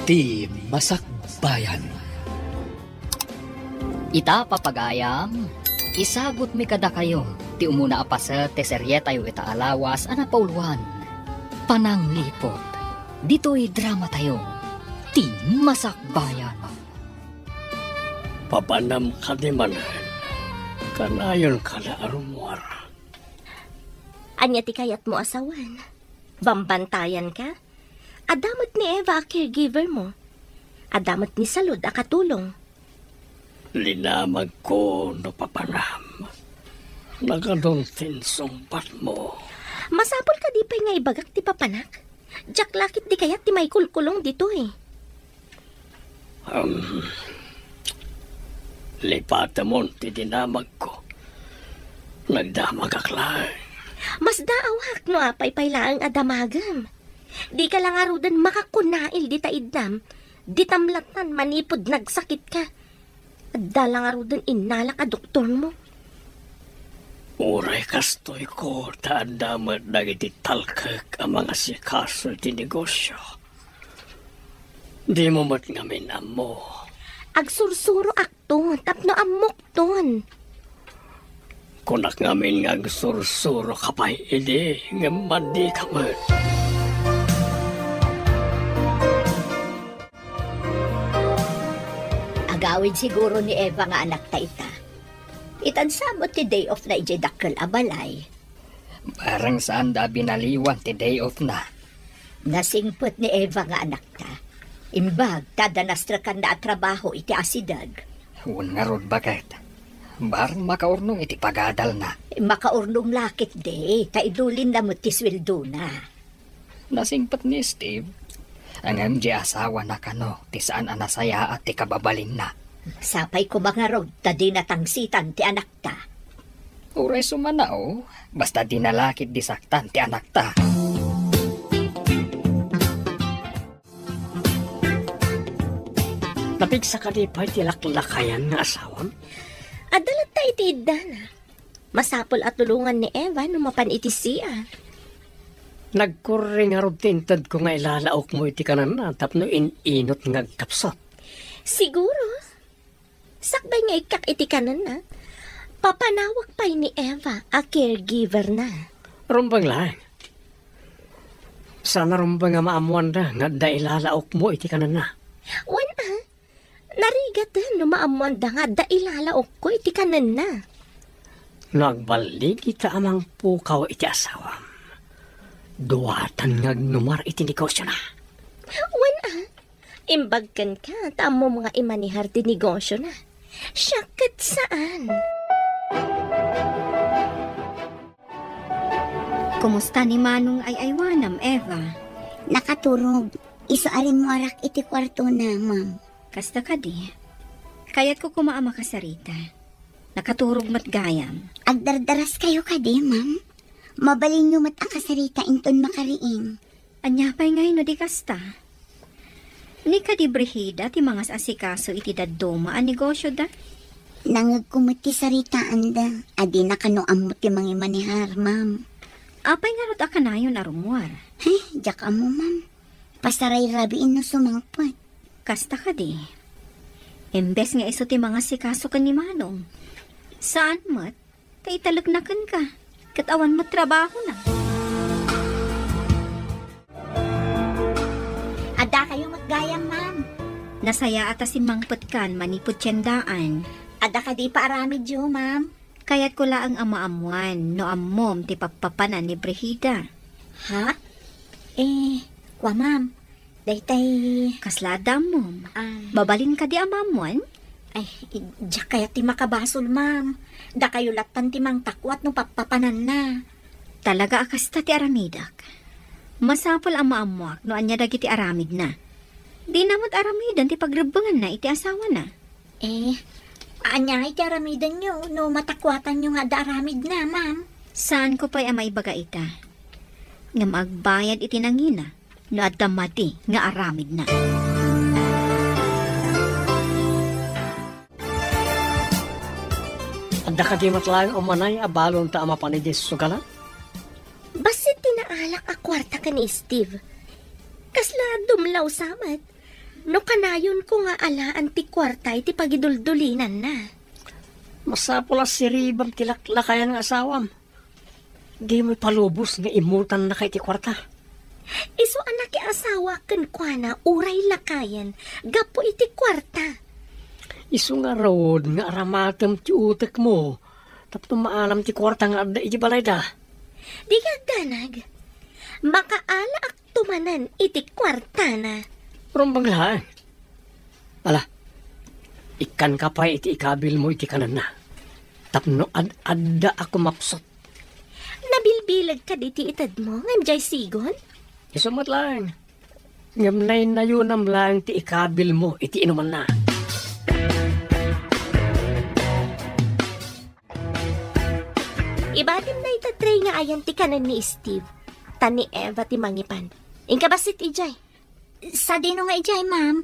Ti Masakbayan. Ita papagayam, isagot mi kada kayo, ti umuna apasa te serye tayo ita alawas ana pauluan. Pananglipot, dito'y drama tayo, Ti Masakbayan. Papanam ka di manan, kanayon ka na arumwar. Anya ti kayat mo asawan, bambantayan ka? Adamot ni Eva a caregiver mo. Adamot ni Salud a katulong. Linamag ko no papanam. Nagaduntin sumpat mo. Masapol ka di pa'y nga ibagak ti papanak. Jack lakit di kayat ti may kulkulong dito eh. Lipata mo ti dinamag ko. Nagdamag aklay. Mas daawak no apay paylaang adamagam. Di ka lang arudan makakunail di taidnam. Di tamlatan manipod nagsakit ka. At dalang arudan inalak a doktor mo. Uray kastoy ko taandamat dagiti talkak ang mga sikaso di negosyo. Di mo mat ngamin amo. Agsursuro akton, tapno amok ton. Kunak ngamin nga agsursuro kapay ide nga mandi kamat. Agawid siguro ni Eva nga anak ta ita. Itansamot ti day off na ijay dakkel abalay. Parang saan da binaliwan ti day off na. Nasingpot ni Eva nga anak ta. Imbag, tadanastra kan na trabaho iti asidag. Huwag nga rod bakit. Barang makaurnong iti pagadal na. Makaurnong lakit de, kaidulin na mo ti sweldo na. Nasingpot ni Steve. Ang MJ asawa na kano, ti saan anasaya at ti kababalin na. Sapay ko mga rod, tadi natangsitan ti anak ta. Uray sumanao, basta di nalakit disaktan ti anak ta. Napigsa ka di pa iti laklakayan nga asawam? Adalat ta iti idana. Masapol at tulungan ni Eva no mapan iti siya. Nagkuring harap tintad ko nga ilalaok mo iti kanan na tapno inot nga kapsat. Siguro. Sakbay nga ikak iti kanan na. Papanawak pa'y ni Eva a caregiver na. Rumbang lang. Sana rumbang nga maamuan na nga da ilalaok mo iti kanan na. Wana, narigat no maamuan da nga da ilalaok ko iti kanan na. Nagbalik ita amang pukaw iti asawam. Duwatan ngagnumar iti negosyo na. Wana, imbagkan ka, tamo mga imanihar ti negosyo na. Syakat saan? Kumusta ni Manong ay aywanam, Eva? Nakaturog. Isaarin mo arak iti kwarto na, ma'am. Kasta ka di. Kaya't ko kumaama ka sarita. Nakaturog matgayam. Agdardaras kayo ka di, ma'am. Mabalin nyo mat akasarita inton makariing. Anyapay ngayon no di kasta. Ni ka di brehida ti mga asikaso iti daduma ang negosyo da. Nangagkumot ti sarita anda. Adi na kanoam mo ti mga manihar, ma'am. Apay nga rot akanayon arumwar. Hey, jak mo, ma'am. Pasaray rabiin no sumangpot. Kasta ka di. Embes nga iso ti mga asikaso ka ni Manong. Saan mat? Kay talagnakan ka. Katawan mo trabaho na. Ada kayo matgayang, ma'am. Nasaya atasin mangpot kan manipod tiyandaan. Ada ka di pa aramid yo, ma'am. Kaya't ko laang amaamuan no ammom ti papapanan ni Brehida. Ha? Kwa, ma'am. Daytay... Kaslada mom. Babalin ka di amamuan? Ay, diya kaya ti makabasol, ma'am. Da kayo latan ti mang takwat no papapanan na. Talaga akasta ti aramidak. Masapol ang maamuak no anya dagiti aramid na. Di namot aramidan ti pagrebangan na iti asawa na. Anya iti aramidan nyo no matakwatan nyo nga da aramid na, ma'am. Saan ko pa'y amay baga ita? Nga magbayad iti nangina no adamati nga aramid na. Adda ka di matlaang umanay abalon ta ama panidis sugala? Basit tinaalak a kwarta ka ni Steve. Kasla dumlaw samat. No kanayon ko nga alaan ti kwarta iti pagiduldulinan na. Masapula si Ribam tilaklakayan nga asawam. Di mo'y palubos nga imutan na kay ti kwarta. Iso anak asawa ken kuana uray lakayan gapo iti kwarta. Isu nga road nga aramatem ti utek mo. Tapos maalam ti kwarta nga adda iti balay da. Di kagdanag. Makaala ak tumanan iti kwarta na. Rumbang lahat. Pala, ikan ka pa iti ikabil mo iti kanan na. Tapno adda ako mapsot. Nabilbilag ka diti itad mo, ngam jay sigon? Isumat lang. Ngamnay na yun ang lang ti ikabil mo iti inuman na. Ibatim na itatry nga ayan ti kanan ni Steve. Tan ni Eva ti mangipan. Ingka basit ijay. Sa dino nga ijay, ma'am?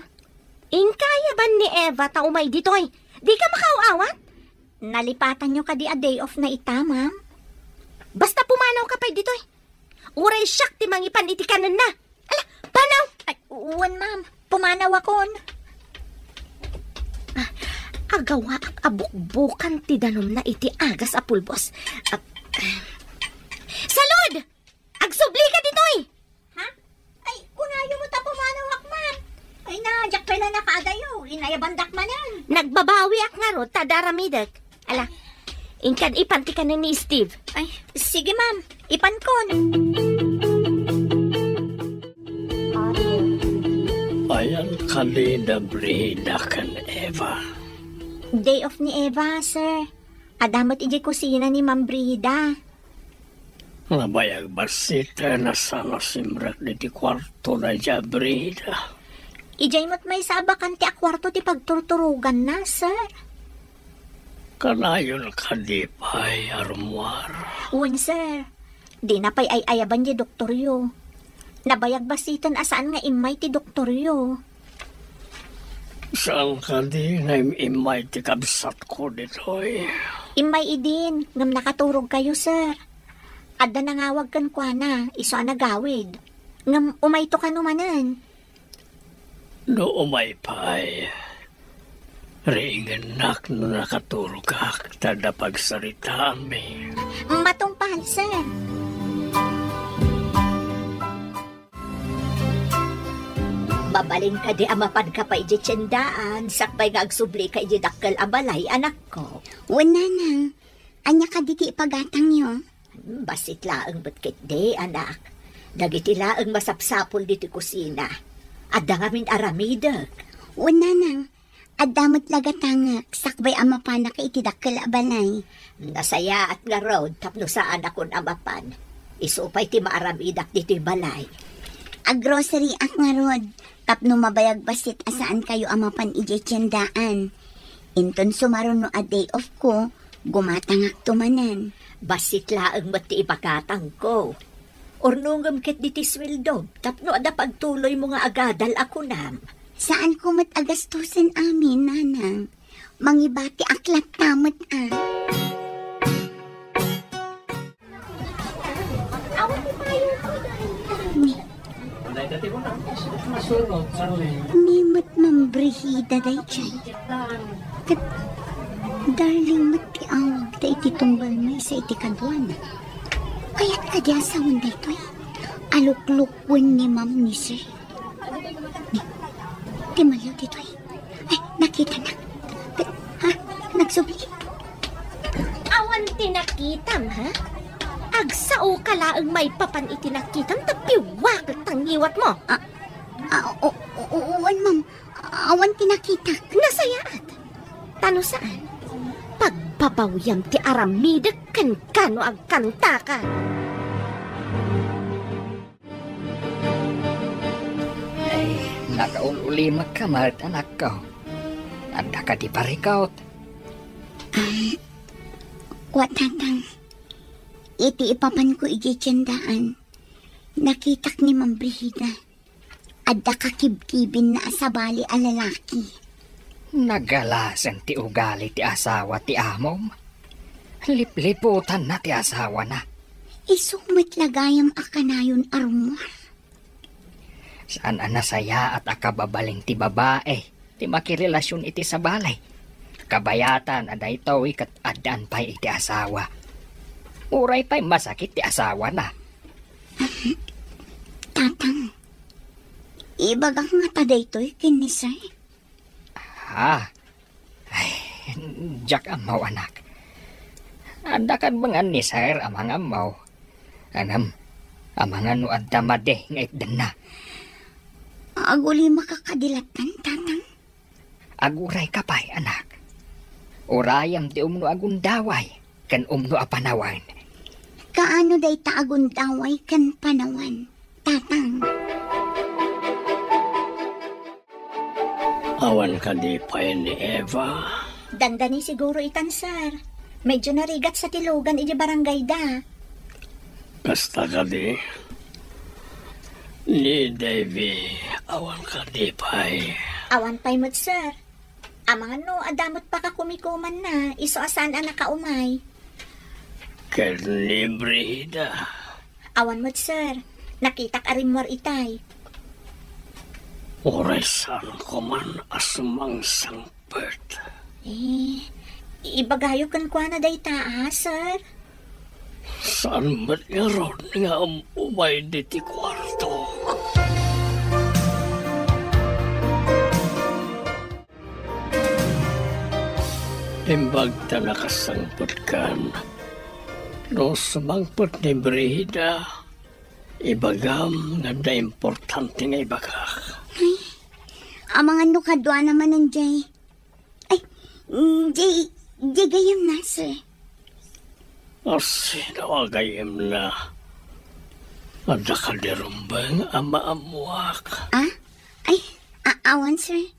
Ingkaya ban ni Eva ta umay ditoy? Di ka makaawat? Nalipatan nyo ka di a day off na ita, ma'am? Basta pumanaw ka pa ditoy. Uray siyak ti mangipan iti kanan na. Ala, panaw! Ay, uwan, ma'am. Pumanaw akon. Agawa ak abukbukan ti danom na iti agas a pulbos. Salud! Agsubli ka ditoy! Ha? Ay, unayo mo ta pumanaw ak, ma'am. Ay na, jak pala nakaadayo. Inayabandak manan. Nagbabawi ak nga ro, tadaramidag. Ala, ingkad ipanti ka na ni Steve. Ay, sige, ma'am. Ipankon. Ayan kalina Brida kan Eva. Day off ni Eva, sir. Adamot ijay kusina ni Ma'am Brida. Nabayag basita na sana simrak di ti kwarto na dya Brida. Ijay mo't may sabakan ti akwarto ti pagturturugan na, sir. Kanayon ka di pa'y armoire. Uwan, sir. Di na pa'y ayaban di doktoryo. Nabayag basitan asaan nga imay ti doktoryo. Saan ka di na imay ti kabsat ko ditoy? Imay idin, ngam nakaturog kayo, sir. Adda nangawag kan kwa na, iso nagawid. Ngam umayto ka numanan. No umay pa'y. Ringanak no nakatulog ka, tada pagsarita mi. Matungpal, sir. Babalin ka di amapan ka pa iji tiyandaan, sakbay nga agsubli ka iji dakkel abalay, anak ko. Wala nang. Anya ka diti ipagatang yo. Basit laang batkit di, anak. Dagiti laang masapsapol diti kusina. Adda ngamin aramidag. Wala nang. Adamot lagatangak, sakbay amapan na ka iti dakkel abalay. Nasaya at nga road, tapno saan akon amapan. Isupay ti maaramidak diti balay. Grocery ak nga rod, tapno mabayag basit asaan kayo amapan ije tiyandaan. Inton sumaron no a day off ko, gumatangak tumanan. Basit laang mati ipakatang ko. Ornungam ket diti sweldo, tapno ada pagtuloy mo nga agadal ako nam. Saan ko mat agastusin amin, nanang? Mangibati aklat tamot ah. Ni mat mambrihida day chay. Kat, darling mat tiawag da iti tumbal mo sa iti kadwana. Kaya't ka di asawan da ito eh. Aluklukwan ni ma'am ni sir. Timalaw dito eh. Ay, nakita na. Ha? Nagsubli? Awan tinakitam, ha? Agsao ka laang may papan itinakitam, tapiwag at tangiwat mo. Uwan, ma'am. Awan tinakita. Nasayaat. Tano saan? Pagpapawyam ti aramidag kan kano ang kanta ka. Nakaululimat ka, Mart, anak ko. Anda ka di parikaut. Watatang. Iti ipapan ko iji tiyandaan. Nakitak ni Ma'am Brihida. Adda kakibkibin na asabali a lalaki. Nagalasan ti ugali ti asawa ti amom. Lipliputan na ti asawa na. Isumit lagayam akanayon arumor. Saan anasaya at akababaling ti babae, ti makirelasyon iti sa balay. Kabayatan aday tawi kat adan pa'y iti asawa. Uray pa'y masakit ti asawa na. Tatang, ibagang nga taday to'y kinisay. Ha? Ay, jak amaw anak. Anda kan mga ni sir amang amaw. Anam, amang ano adda made nga itdan na. Aguli makakadilatan, tatang. Aguray ka pa'y anak. Urayam ti umno agundaway, kan umno apanawan. Kaano day taagundaway kan panawan, tatang? Awan ka di pa ni Eva. Dandani siguro itan, sir. Medyo narigat sa tilugan iti barangay da. Basta ka di. Ni Davy, awan ka di pa Awan pa'y mo't, sir. Amang ano, adamot pa ka kumikuman na. Iso asan ang nakaumay. Ken ni Brida. Awan mo't, sir. Nakitak arimwar itay. Oresan ko man asumang sangpert. Ibagayo kan kwa na day taa, sir. Saan ba't nga ron nga umay diti kwarto? Imbag ta nakasangpot kan. No sumangpot ni Brida, ibagam nga da importante nga ibagak. Amang ano kadwa naman ng Jay. Ay, Jay gayam na, sir. Sino agayem na? Ada ka dirumbang ama-amuak. Ay, awan, sir.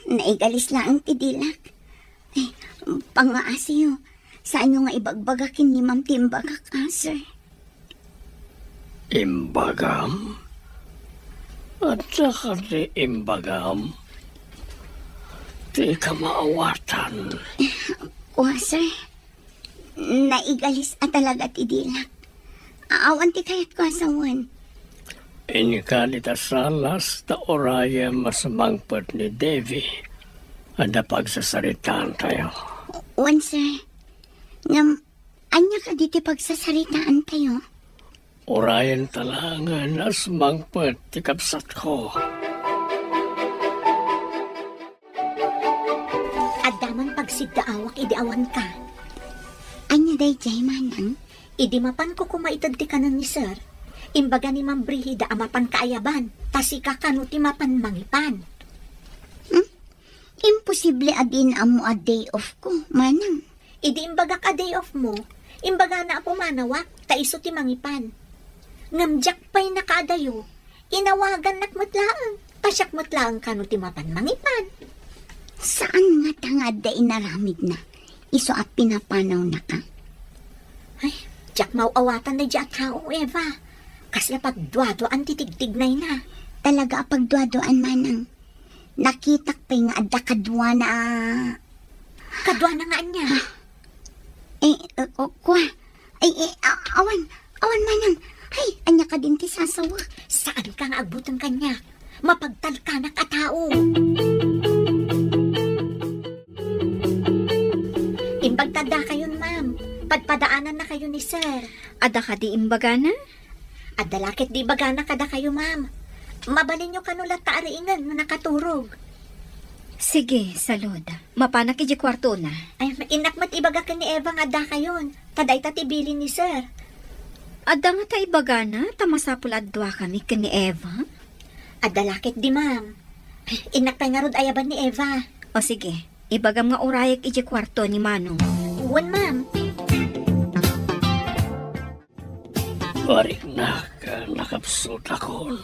Naigalis lang ang tidilak. Ay, pangaasiyo. Saan nyo nga ibagbagakin ni Ma'am Timbagak, sir? Imbagam? At saka di imbagam? Di ka maawatan. Sir. Naigalis at talaga tidilak. Aawan ti kayat ko asawan. Inikalita salas ta oraya masamangpot ni Davy. Ada pagsasaritaan tayo. Sir. Anya ka diti pagsasaritaan tayo? Orayan talangan asmangpot ti kapsat ko. Adaman pagsigdaawak idiawan ka. Anya day jay manang? Idi mapan ko kumaitad ti kanan ni sir. Imbaga ni Ma'am Brihida amapan kaayaban. Tasika kanu ti mapan mangipan. Imposible adin amo a day off ko, manang. Idi imbaga ka day off mo. Imbaga na po manawak, taiso ti mangipan. Ngamjak pa'y nakadayo. Inawagan nakmatlaang. Pasyak matlaang kanu ti mapan mangipan. Saan nga tangad da inaramid na? Iso at pinapanaw na ka. Ay, jak mauawatan na dyan tao, Eva. Kasla pagdwado-an titigtignay na. Talaga pagdwado-an manang. Nakitak pa'y nga adda kadwa na... Kadwa na nga niya. Awan manang. Ay, anya ka din ti sasawa. Saan ka nga agbutan kanya? Mapagtal ka na katao. Imbagtada kayon, ma'am. Padpadaanan na kayo ni sir. Ada ka di imbaga na? Adalakit di bagana kada kayo, ma'am. Mabalin nyo kanulat taariingan na nakaturog. Sige, saluda. Mapanak iji kwarto na. Ay, inakmat ibaga ka ni Eva nga da kayon. Taday tatibilin ni sir. Ada nga ta ibaga na, tamasapul adwa kami ni Eva. Adalakit di, ma'am. Inakpay nga rod ayaban ni Eva. O sige, ibagam nga urayak iji kwarto ni Manong. Uwan, ma'am. Barik na ka nakapsot ako.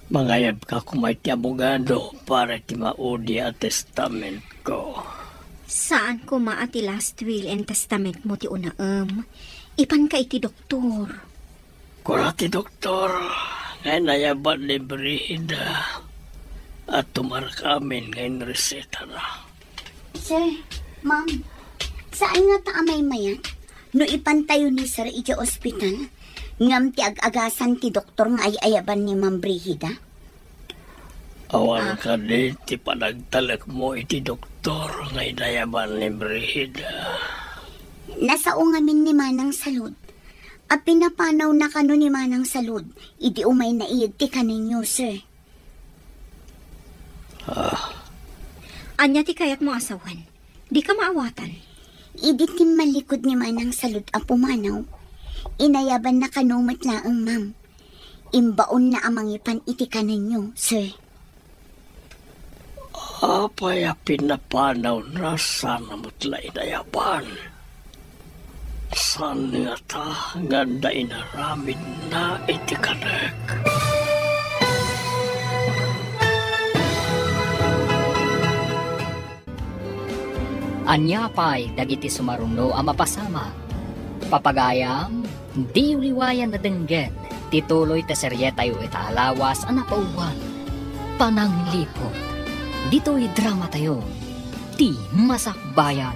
Mangayab ka kumay ti abogado para ti maudi at testament ko. Saan ko maati last will and testament mo ti unaam? Ipan ka iti doktor. Kura ti doktor, ngay nayaban ni Brida at tumar kamin ngayon reseta na. Sir, ma'am, saan nga ta amay mayat? No ipantayo ni sir iti ospital, Ngam ti ag-agasan ti doktor nga ay ayaban ni Ma'am Brigida? Awan ka di ti panagtalak mo iti doktor nga inayaban ni Brigida. Nasao ngamin ni Manang Salud. A pinapanaw na kano ni Manang Salud. Idi umay na iyad ti kaninyo, sir. Anya ti kayak mo asawan. Di ka maawatan. Idi ti malikod ni Manang Salud a pumanaw. Inayaban na kanumat laang, ma'am. Imbaon na amangipan iti kaninyo, sir. Apay pinapanaw na sana mutla inayaban. San nga ta ganda inaramid na iti kanek. Anya pa'y dagiti sumarungno ang mapasama. Papagayam, di uliwayan na denggen, tituloy ta serye tayo itaalawas ang napauwan. Pananglipot, dito'y drama tayo, ti masakbayan.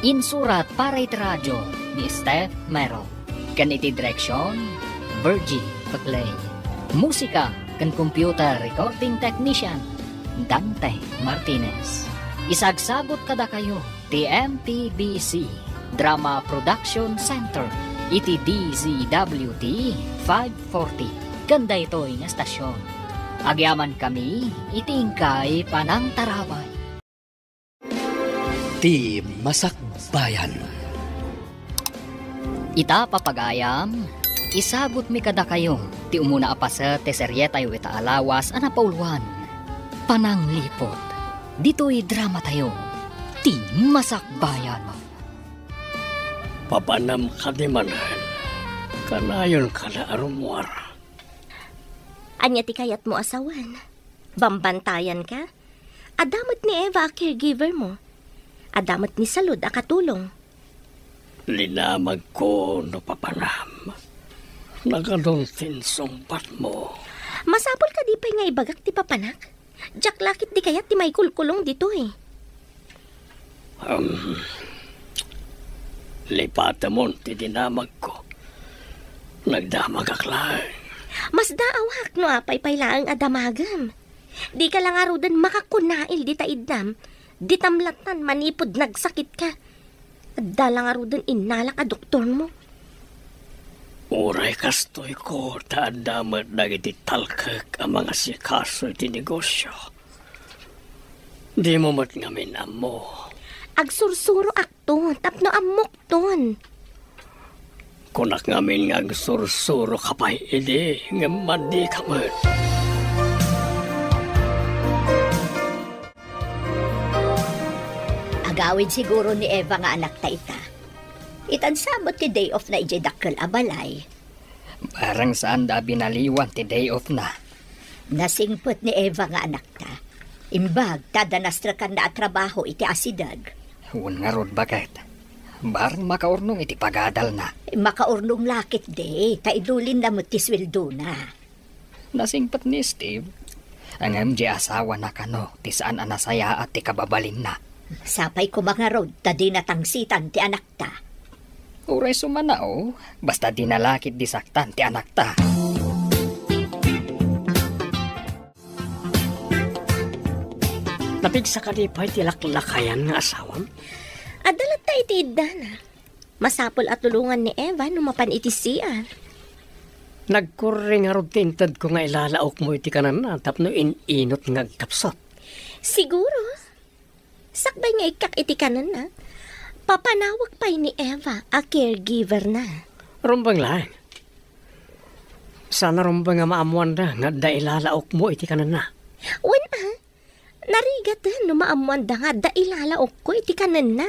Insurat para iti radyo ni Steph Mero. Kan iti direksyon, Virgie Paglay. Musika kan computer recording technician, Dante Martinez. Isagsagot kada kayo, ti MTBC Drama Production Center, iti DZWT 540. Ganda ito'y nga stasyon. Agyaman kami, itingkay panang taraway. Ti Masakbayan. Ita papagayam, isagot mi kada kayo, ti umuna apasa te serye tayo itaalawas anapauluan. Pananglipot, dito'y drama tayo, ti Masakbayan. Papanam ka di manan, kanayon ka na arumwar. Anya ti kayat mo asawan. Bambantayan ka. Adamat ni Eva a caregiver mo. Adamat ni Salud a katulong. Linamag ko no papanam. Nagaduntin sumpat mo. Masapol ka di pa nga ibagak ti papanak. Jak lakit di kayat ti may kulkulong dito eh. Lipata mo ti dinamag ko. Nagdamag aklang. Mas daawak no apay paylaang adamagam. Di ka lang arudan makakunail di taidnam. Di tamlatan manipod nagsakit ka. Dalang arudan inalak a doktor mo. Uray kastoy ko taadamat dagiti talkak ang mga sikaso iti negosyo. Di mo mat ngamin amo. Agsursuro akton, tapno amok ton. Kunak ngamin agsursuro kapay ide, ngaman di kamat. Agawid siguro ni Eva nga anak ta ita. Itansamot ti day off na ijedakkel abalay. Parang saan da binaliwan ti day off na. Nasingpot ni Eva nga anak ta. Imbag, tadanastra kan na trabaho iti asidag. Huwag nga rod bakit. Barang makaurnong iti pagadal na. Makaurnong lakit de, taidulin na mo ti sweldo na. Nasingpat ni Steve. Ang MJ asawa na kano, ti saan anasaya at ti kababalin na. Sapay ko mga rod, tadi natangsitan ti anak ta. Uray sumanao, basta dinalakit disaktan ti anak ta. Napigsa ka di pa iti laklakayan nga asawam? Adalat ta iti idana. Masapol at tulungan ni Eva numapan iti CR. Nagkuring nga rod tintad ko nga ilalaok mo iti kanan na tapno inot nga kapsot. Siguro. Sakbay nga ikak iti kanan na. Papanawag pa ni Eva a caregiver na. Rumbang lang. Sana rumbang nga maamuan na nga da ilalaok mo iti kanan na. Wen narigat no maamuan da nga da ilalaok ko iti kanan na.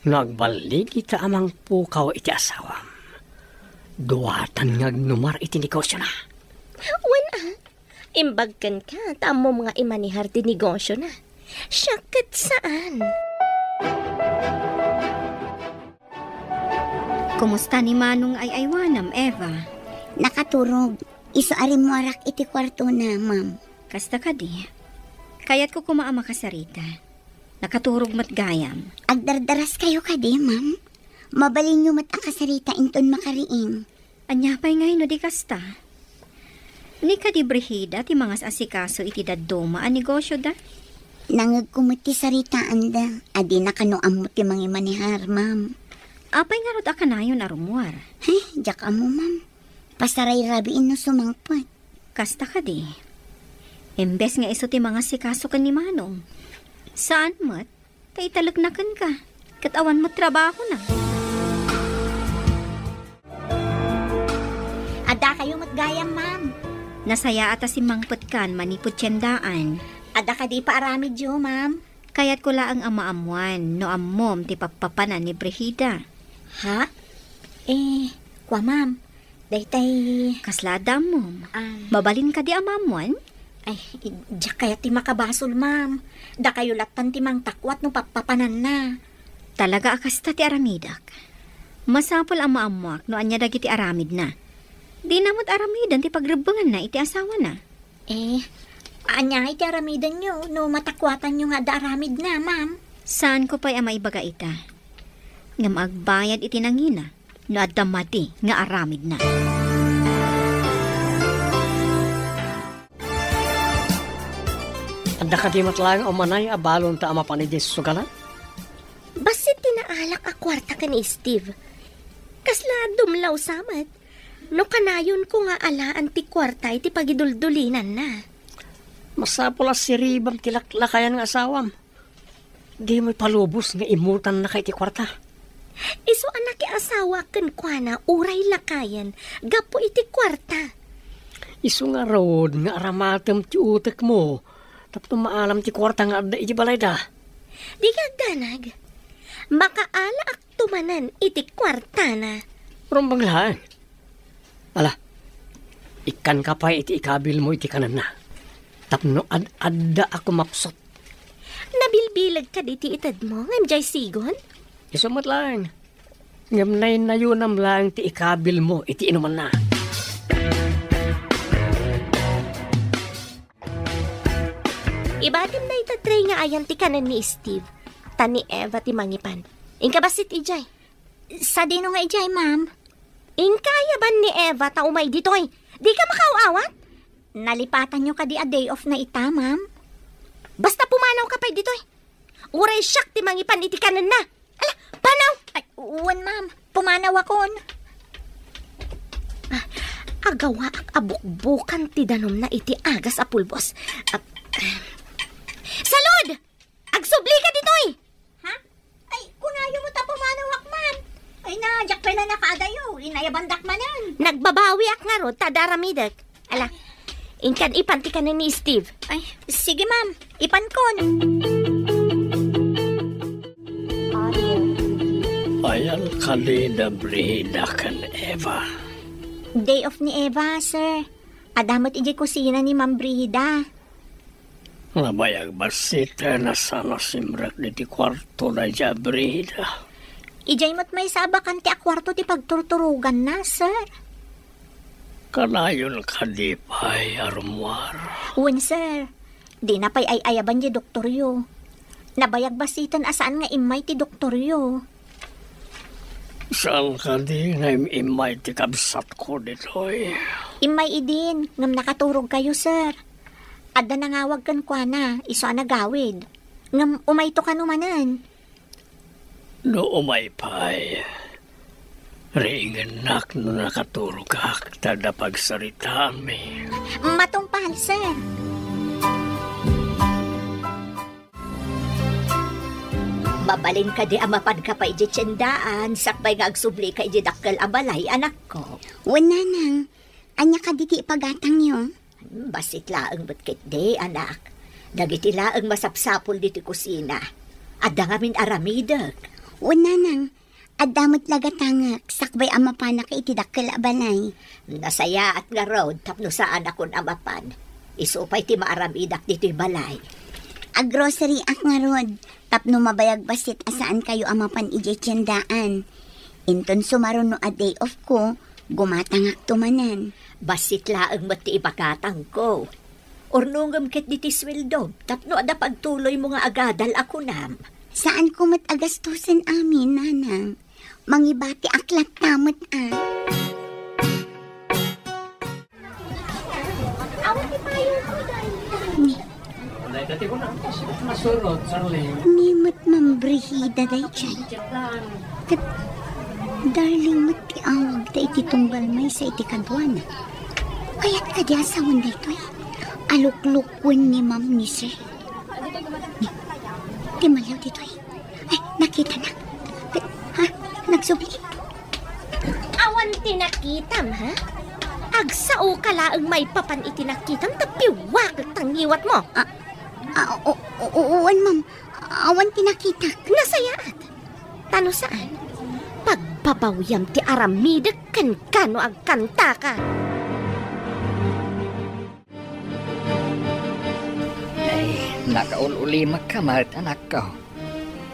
Nagbalik ita amang pukaw iti asawam. Duwatan nga numar iti negosyo na. Wen imbagkan ka, tamo mga imanihar ti negosyo na. Syakit saan? Kumusta ni Manong ay aywanam, Eva? Nakaturog. Isuarim mo arak iti kwarto na, ma'am. Kasta ka di. Kaya't ko kumaama ka sa Rita. Nakaturog mat gayam. Agdardaras kayo ka di, ma'am. Mabalin nyo mat ang kasarita inton makariing. Anya pa'y ngay no di kasta. Ni ka di Brigida ti mga asikaso iti daduma ang negosyo da? Nangag kumuti saritaan da. Adi na kanuam mo ti mga manihar, ma'am. Apay nga rod akanayon arumuar. Jak mo, ma'am. Pasaray rabiin no sumangpot. Kasta ka di. Imbes nga iso ti mga sikaso kan ni Manong. Saan mo't? Tay talagnakan ka. Katawan mo trabaho na. Ada kayo matgayam, ma'am. Nasaya ata si Mangpot kan manipod tiyandaan. Ada ka di pa aramid yo, ma'am. Kaya't ko laang amaamuan no ammom ti papapanan ni Brigida. Ha? Kwa, ma'am. Daytay... Kaslada mom. Babalin ka di amamuan? Ay, diyak kaya ti makabasol, ma'am. Da kayo latan ti mang takwat no papapanan na. Talaga akasta ti aramidak. Masapol ang maamuak no anya dagi ti aramid na. Di namot aramidan ti pagrebangan na iti asawa na. Anya iti aramidan nyo no matakwatan nyo nga da aramid na, ma'am. Saan ko pa'y amaibaga ita? Nga magbayad iti nangina no adamati nga aramid na. Anda ka di matlang o manay abalon ta ama panidis sugala? Basit tinaalak a kwarta ka ni Steve. Kasla dumlaw samat. No kanayon ko nga alaan ti kwarta iti pagiduldulinan na. Masapula si Ribam tilaklakayan ng asawam. Di mo'y palubos nga imutan na kay ti kwarta. Iso anak asawa kan kwa na uray lakayan. Gapo iti kwarta. Iso nga road nga aramatem ti utek mo. Tapos maalam ti kwarta nga adda iti balay da. Di kagdanag. Makaala ak tumanan iti kwarta na. Rumbang lahat. Ala, ikan ka pa iti ikabil mo iti kanan na. Tapno adda ako mapsot. Nabilbilag ka diti itad mo, ngam jay sigon? Isumat lang. Ngam na yunam lang ti ikabil mo iti inuman na. Ibadim na itatry nga ayan ti kanan ni Steve. Tani Eva ti mangipan. Ingka basit ijay? Sa dino nga ijay, ma'am? Ingkaya ba ni Eva ta umay ditoy? Di ka makaawat? Nalipatan nyo ka di a day off na ita, ma'am. Basta pumanaw ka pa'y ditoy. Uray siyak ti mangipan iti kanan na. Ala, panaw! Ay, uwan, ma'am. Pumanaw akon. Agawa ak abukbukan ti danom na iti agas a pulbos. Salud! Agsubli ka ditoy! Ha? Ay, kunayo mo ta pumanawak, ma'am. Ay na, jak pala nakadayo. Inayabandak manan. Nagbabawi ak nga ro, tadaramidak. Ala, inkan ipanti ka na ni Steve. Ay, sige, ma'am. Ipankon. Ayan kalida Brigida kan Eva. Day off ni Eva, sir. Adamot iji kusina ni Ma'am Brigida. Nabayag basita na sana simrak di kwarto na dya Brigida. Ijay mo't may sabakan ti akwarto ti pagturturugan na, sir. Kanayon ka di pa'y arumwar. Uwan, sir. Di na pa'y ayaban di doktoryo. Nabayag basitan asaan nga imay ti doktoryo. Saan ka di nga imay ti kabsat ko ditoy? Imay idin, ngam nakaturog kayo, sir. Adda nangawag kan kwa na, iso nagawid. Ngam umayto ka numanan. No umay pa'y. Ringanak no nakatulog ka, tada pagsarita mi. Matumpal, sir. Mabalin ka di amapan ka pa iji tiyandaan, sakbay nga agsubli ka iji dakkel abalay, anak ko. Wala nang. Anya ka diti pagatang niyo. Basit laang batkit di, anak. Dagiti laang masapsapol diti kusina. Adda ngamin aramidag. Wala nang. Adamot lagatangak, sakbay amapan na ka iti dakkel abalay. Nasaya at nga road, tapno saan akon amapan. Isupay ti maaramidak diti balay. Grocery ak nga rod, tapno mabayag basit asaan kayo amapan ije tiyandaan. Inton sumaron no a day off ko, gumatangak tumanan. Basit laang mati ibakatang ko. Ornungam ket diti sweldo, tapno ada pagtuloy mo nga agadal ako nam. Saan ko agastusan amin, nanang? Mangibati aklat tamot Nimot mambrihida day chay. Kat darling mat ti awag da iti tunggal may sa iti kadwana. Kaya't kadi asawan da ito aluklukwen ni ma'am ni sir. Ti malaw dito ay nakita na. Ha? Nagsubli? Awan tinakitam, ha? Agsao ka laang may papan itinakitam, tapiwak at tangiwat mo. Uwan, ma'am. Awan tinakitak. Nasayaat. Tano saan? Pagpapawyam ti aramidag kan kano agkanta ka. Ay, nakaululi magkamart anak ko.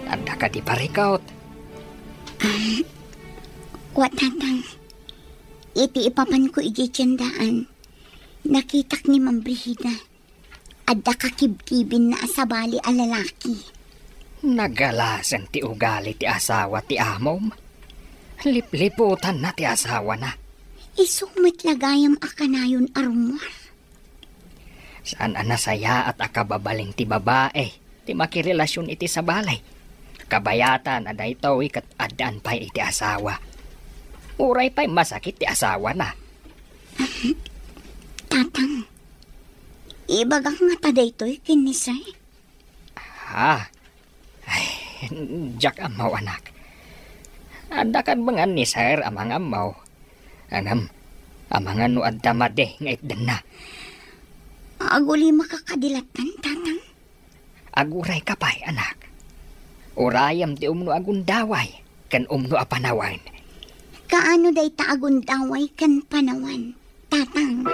Anda ka di parikaut. Watatang, iti ipapan ko ijitsandaan. Nakitak ni Ma'am Brihida. Adda kakibkibin na asabali a lalaki. Nagalasan ti ugali ti asawa ti amom. Lipliputan na ti asawa na. Isumit lagayam akanayon arumwar. Saan nasaya at akababaling ti babae. Ti makirelasyon iti sa balay. Kabayatan na ito ikat adaan pa iti asawa. Uray pa'y masakit ti asawa na. Tatang, ibagak nga taday to'y kinisay. Ha? Ay, jak amaw anak. Adakan mga ni sir amang amaw. Anam, amangan no adamade nga itdan na. Aguli makakadilatan, tatang. Aguray ka pa'y anak. Urayam ti umno agundaway, kan umno apanawan. Kaano day taagundaway kan panawan, tatang?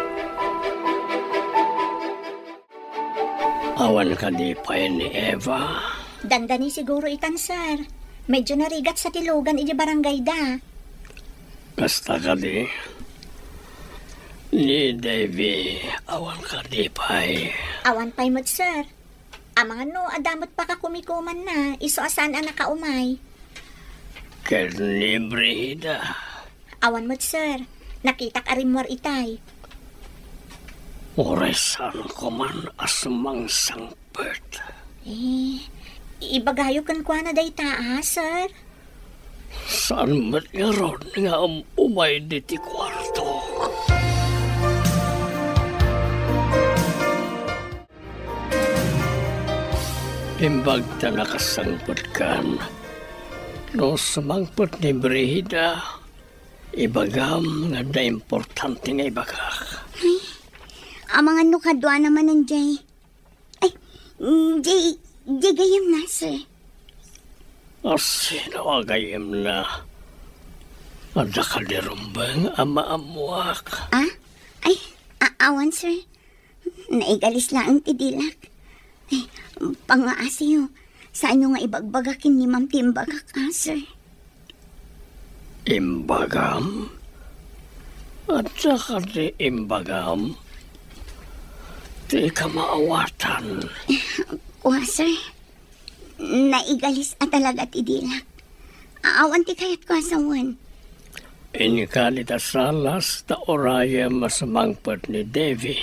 Awan ka di pa ni Eva. Dandani siguro itan, sir. Medyo narigat sa tilugan iti barangay da. Basta ka di. Ni Davy, awan ka di pa Awan pa'y mo't, sir. Amangan no, adamot pa ka kumikuman na. Iso asan ang nakaumay. Ken ni Brihida. Awan mo't, sir. Nakitak arimwar itay. Oresan ko man asumang sangpet. Ibagayo kan kwa na day taa, sir. Saan mat nga ron nga umay diti kwarto? Imbag ta nakasangpet kan. No sumangpet ni Brihida, ibagam nga da importante nga ibagak. Ay, amangan no kadwa naman ng Jay. Ay, Jay gayam na, sir. Sino agayam na? Ada ka di rumbang ama-amuak. Ay, awan, sir. Naigalis lang ang tidilak. Ay, pangaasiyo. Saan nyo nga ibagbagakin ni Ma'am Timbagak, sir? Imbagam? At saka di imbagam? Di ka maawatan. Kuha, sir. Naigalis at talaga tidilak. Awan ti kayat ko asawan. Inikalit asalas ta oraya masamangpat ni Davy.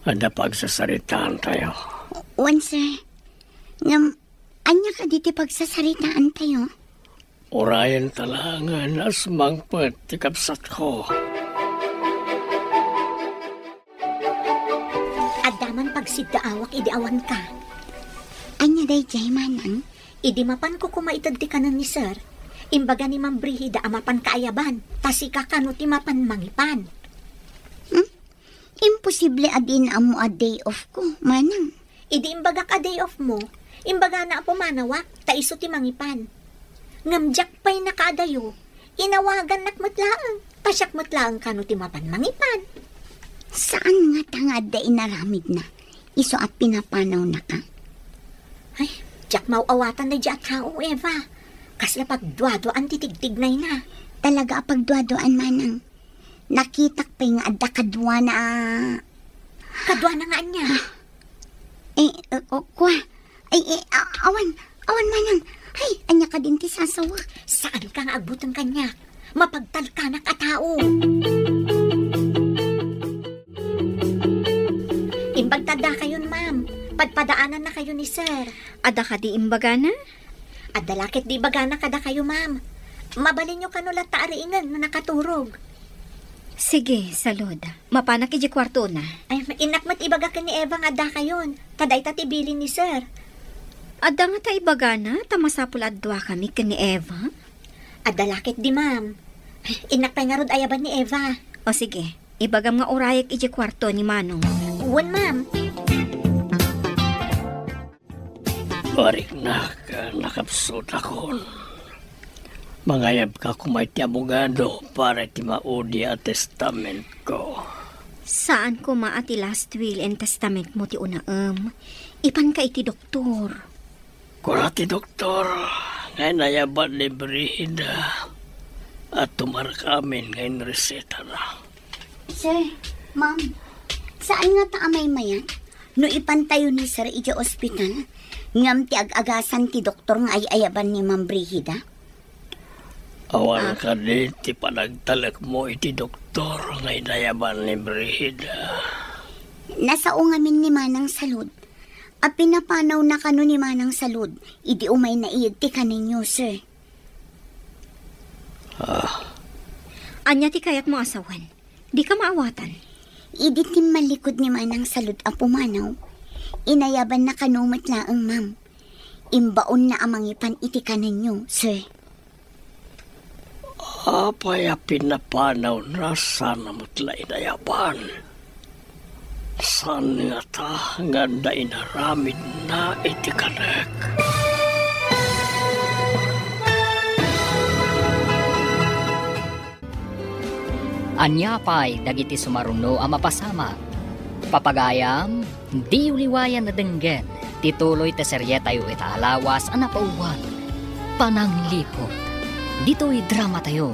Ada pagsasaritaan tayo. Wan, sir. Anya ka diti pagsasaritaan tayo? Orayan talangan asmangpat ti kapsat ko. Adaman pagsiddaawak idiawan ka. Anya day jay manang? Idi mapan ko kumaitad ti kanan ni sir. Imbaga ni Ma'am Brihida amapan kaayaban. Tasika kano ti mapan mangipan. Imposible adin amo a day off ko, manang. Idi imbaga ka day off mo. Imbaga na po manawak, taiso ti mangipan. Ngamjak pa'y nakaadayo, inawagan nakmatlaang, pasyak matlaang kano ti mapan mangipan. Saan nga tangad da inaramid na? Iso at pinapanaw na ka? Ay, jak mauawatan na dyan tao, Eva. Kasla pagduado-an titigtignay na. Talaga pagduadoan, manang. Nakitak pa'y nga adda kadwa na... Kadwa na nga niya. Kwa. Awan manang. Ay, anya ka din ti sasawa. Saan ka nga agbutang kanya? Mapagtalkanak a tao. Imbagtada kayon, ma'am. Padpadaanan na kayo ni sir. Ada ka di imbaga na? At dalakit di bagana kada kayo, ma'am. Mabalin nyo kanula taariingan na nakaturog. Sige, salud. Mapanak iji kwarto na. Ay, inakmat ibaga ka ni Eva nga da kayon. Taday tatibilin ni sir. Ada nga ta ibaga na, tamasapul adwa kami kani Eva. At dalakit di, ma'am. Inakpay nga rod ayaban ni Eva. O sige, ibagam nga orayak iji kwarto ni Manong. Uwan, ma'am. Warik na ka nakapsot akon. Mangayab ka kumay ti abogado para ti maudi a testament ko. Saan ko maati last will and testament mo ti unaam? Ipan ka iti doktor. Kura ti doktor, ngay nayaban ni Brihida. At tumar kamin ngayon reseta na. Sir, ma'am, saan nga taamay mayan? No ipantayo ni sir iti ospital, ngam ti ag-agasan ti doktor nga ay ayaban ni Ma'am Brihida? Awan ka din ti panagtalak mo iti doktor ngayon nayaban ni Brihida. Nasao ngamin ni Manang Salud. A pinapanaw na kano ni Manang Salud, idi umay na iyag ti kaninyo, sir. Anya ti kayat mo asawan. Di ka maawatan. Idi ti malikod ni Manang Salud a pumanaw. Inayaban na kanumat laang, ma'am. Imbaon na amangipan iti kaninyo, sir. Apay a pinapanaw na sana matla inayaban. San nga ta nga da inaramid na iti kanek. Anya pa'y dagiti sumaruno ang mapasama. Papagayam, di uliwayan na denggen, tituloy te serye tayo itaalawas ang napauwan. Pananglipot, dito'y drama tayo,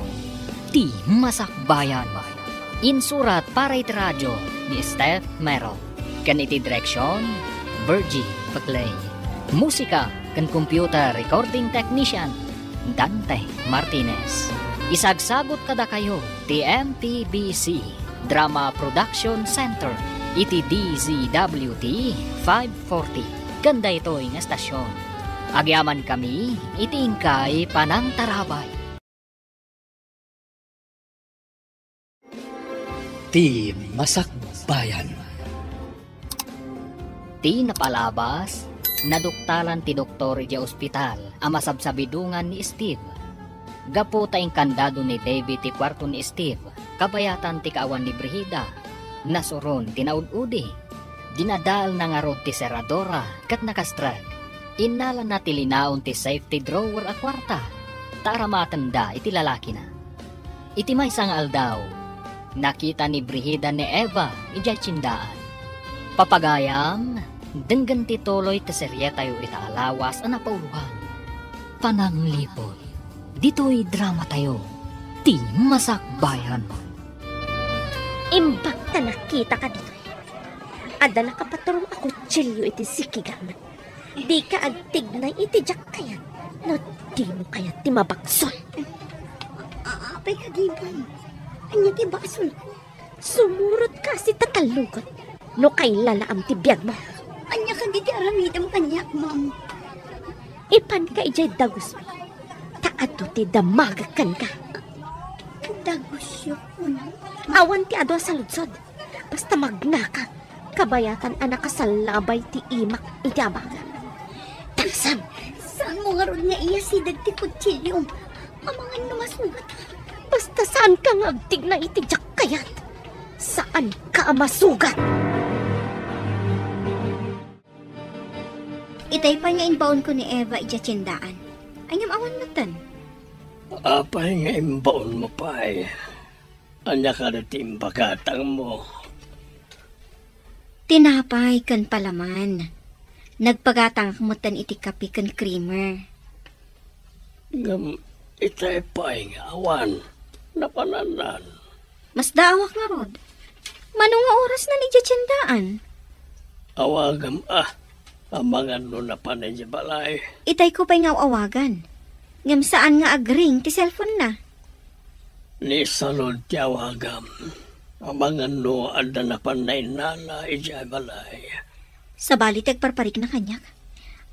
ti masakbayan. Insurat para iti radyo ni Steph Merrill. Kan iti direksyon, Virgie Paclay. Musika kan computer recording technician, Dante Martinez. Isagsagot kada kayo ti MTBC Drama Production Center iti DZWT 540. Ganda ito nga estasyon. Agyaman kami iti ingkay panangtarabay. Ti Masakbayan. Ti napalabas, naduktalan ti doktor iti ospital ang masabsabidungan ni Steve. Gapo tayong kandado ni David ti kwarto ni Steve, kabayatan ti kaawan ni Brihida. Nasuron tinaud-udi. Dinadal na nga rod ti seradora kat nakastrag. Inala na ti linaon ti safety drawer a kwarta. Taramatanda iti lalaki na. Iti may sang aldaw, nakita ni Brihida ni Eva ijay tsindaan. Papagayam, denggan ti tuloy ti serye tayo itaalawas ang napauluhan. Pananglipot. Dito'y drama tayo, ti masakbayan. Imbak na nakita ka dito. Adala ka paturong ako tsilyo iti sikigan. Di ka agtig na iti jak kayan. No, di mo kaya ti mabagsol. Apay kagiban. Anya ti baksol ko. Sumurot ka si tatalugot. No kay lalaam ti biyag mo. Anya ka di ti aramidam kanyak, ma'am. Ipan ka ijay dagos mo. Taado ti damagakan ka. Dagos yun. Awan ti ado sa ludsod. Basta magnaka. Kabayatan anak kasalabay ti imak iti abaga. Tagsam. Saan mo nga ron nga iya si dagti kutsilyo? Amangan numasugat. Basta saan ka nga agtig na iti jak kayat? Saan ka masugat? Itay pa nga inbaon ko ni Eva ija tsindaan. Anyam awan matan. Apay nga imbaon mo pa'y. Anya ka na timbakatang mo. Tinapay kan palaman. Nagpagatang mutan iti kapi kan creamer. Ngam itay pa'y nga awan. Napananan. Mas daawak nga rod. Manong nga oras na ni tsindaan. Awagam amangan no na panay niya balay. Itay ko pa'y nga awagan. Ngam saan nga agring ti cellphone na. Ni salod ti awagam. Amangan no anda na panay nala ijay balay. Sa balit agparparik na kanyak.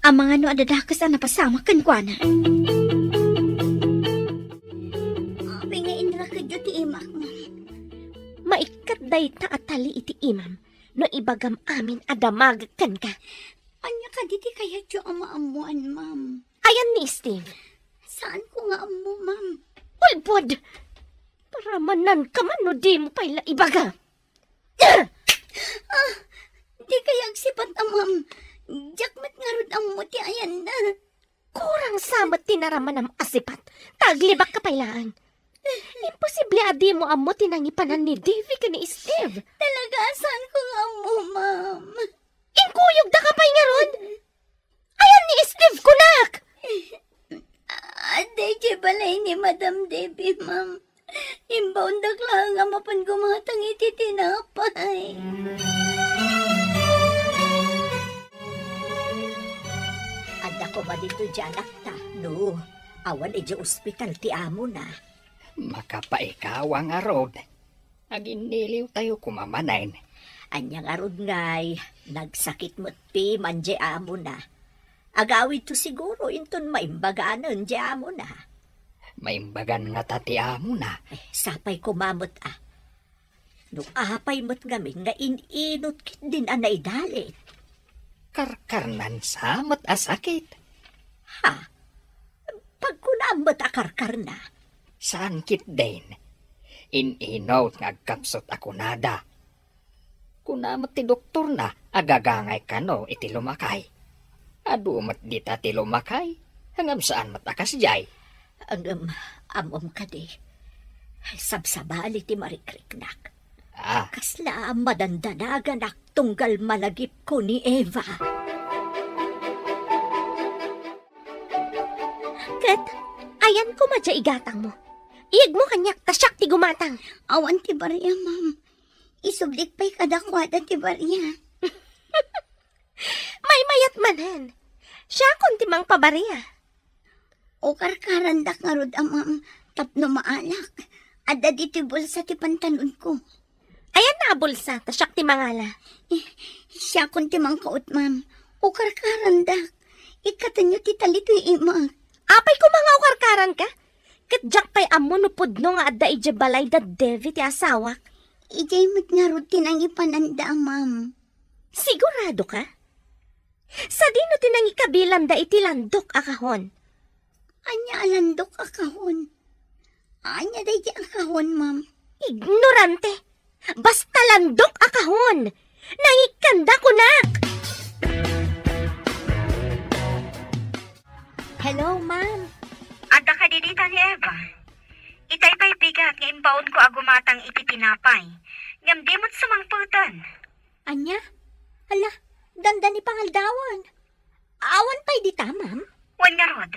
Ang mga no adadakas na napasama kan kwa na. Abi nga inra ka dyo ti imak mo. Maikat day ta atali iti imam, no ibagam amin adamag kan ka. Anya ka diti kaya dyo ama-amuan, ma'am. Ayan ni Steve. Saan ko nga amo, ma'am? Pulpod! Para manan ka man no di mo pala ibaga. Di kaya agsipat ma'am. Jakmat nga rod ang muti ayan na. Kurang samat tinaraman ang asipat. Taglibak ka pailaan. Imposible adi mo amo tinangipanan ni Davy ka ni Steve. Talaga, saan ko nga amo, ma'am? Inkuyog da ka pa'y nga ron. Ayan ni Steve kunak. Aday, balay ni Madam Debbie, ma'am. Imbaundag lang nga mapan gumatang iti tinapay. Anda ko ba dito dyan, akta? No, awan iti ospital ti amo na. Makapaikaw ang arod. Aginiliw tayo kumamanain. Anyang arod ngay, nagsakit mo't pi manje amo na. Agawid to siguro inton maimbagaanan di amo na. Maimbagan nga tatiya mo na. Sapay kumamot ah. No apay mo't ngamin nga ininot kit din anay dalit. Karkarnan sa mat asakit. Ha? Pag kunamot akarkar na. Saan kit din? Ininaw nga agkapsot ako nada. Kunamot ti doktor na agagangay ka no iti lumakay. Adumat dita ti lumakay. Hangam saan matakas jay. Ang amom ka di. Sabsabali ti marikriknak. Kasla madandanagan tunggal malagip ko ni Eva. Kat, ayan ko madya igatang mo. Iyag mo kanyak tasyak ti gumatang. Awan ti barya, ma'am. Isublik pa'y kadakwada ti barya. May mayat manan. Siya kunti mang pabarya. O karkarandak nga rod ma'am, tapno maalak. Adda diti bulsa ti pantanon ko. Ayan na bulsa, tasyak ti mangala. Siya kunti mang kaot, ma'am. O karkarandak. Ikatanyo ti talito imag. Apay ko mga ukarkaran ka? Katjak pa'y amo no pudno nga adda ija balay da Devi ti asawak. Ijay mo't nga rod tinangi pananda, ma'am. Sigurado ka? Sa dino tinangi kabilan da iti landok akahon. Anya alandok akahon. Anya day di akahon, ma'am. Ignorante. Basta landok akahon. Nangikanda ko na. Hello, ma'am. Adda ka didita ni Eva. Itay pa'y bigat nga imbaon ko agumatang iti tinapay. Ngam di mo't sumangputan. Anya? Hala, danda ni pangaldawan. Awan pa'y dita, ma'am? Wan nga rod.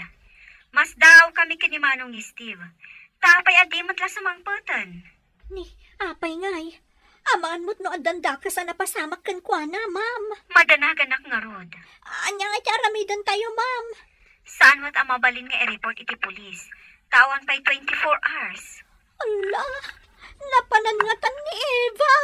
Mas daw kami kinimanong ni Steve. Tapay adi mo't la sumangputan. Ni, apay ngay. Amaan mo't no adanda ka sa napasamak kan kwa na, ma'am. Madanagan nga rod. Anya nga tiaramidan tayo, ma'am. Saan mo't amabalin nga i-report iti pulis? Tawan pa'y 24 hours. Ala, napanangatan ni Eva.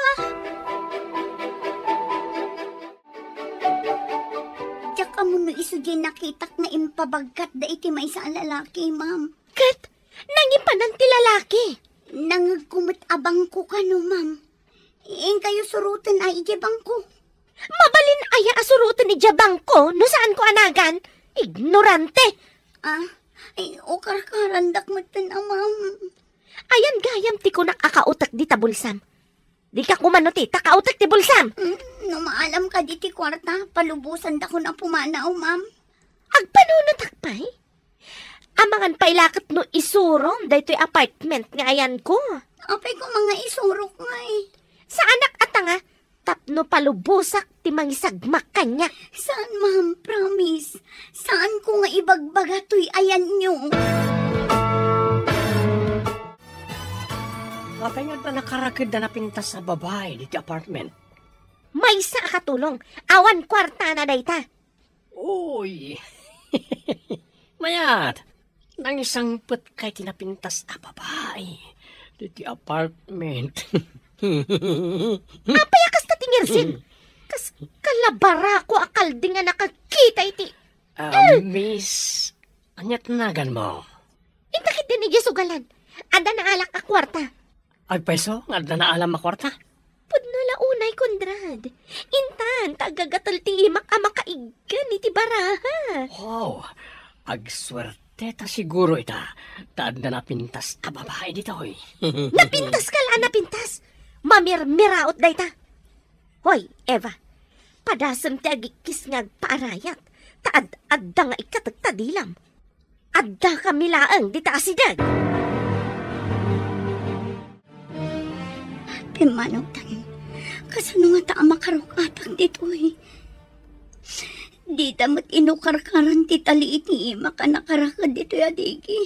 Tsaka mo no isugay nakitak na impabagkat da iti may sa lalaki, ma'am. Kat, nangipanan ti lalaki. Nangagkumot abang ko ka no, ma'am. Iing kayo surutan ay ijabang ko. Mabalin aya asurutan ni jabang ko no saan ko anagan. Ignorante. Ay, o karkarandak mo ito na, ma'am. Ayan gayam ti ko nakakautak di tabulsam. Di ka kumano ti, takautak ti bulsam. No maalam ka di ti kwarta, palubusan da ko na pumanaw, ma'am. Agpanunutak pa'y? Amangan pailakat no isurom da ito'y apartment nga ayan ko. Apay ko mga isurok nga eh. Sa anak at nga, tapno palubusak ti mangisagmak kanya. Saan, ma'am? Promise. Saan ko nga ibagbaga to'y ayan nyo? Apay nga na nakarakid na napintas sa babae dito apartment. May sa katulong. Awan kwarta na dayta. Uy. Mayat. Nang isang put kay tinapintas na babae dito apartment. Apayakas na tingirsin. Kas kalabara ko akal di nga nakakita iti. Miss, anyat nagan mo? Intakit din iya sugalan. Ada na alak a kwarta. Agpeso, nga na alam makwarta? Pudno la unay, Kondrad. Intan, tagagatal ti imak makaigan iti baraha. Oh, agswerte ta siguro ita. Taad na napintas ta babae dito, hoy. Napintas ka la, napintas. Mamirmiraot day ta. Hoy, Eva, padasam ti agikis nga paarayat. Adda nga ikatagtadilam. Adda kami laang di ta asidag. Manong tayo, kasano nga ta makarukatak dito eh. Di damat inukarkaran ti taliit ni ima ka nakarakad dito ya digi.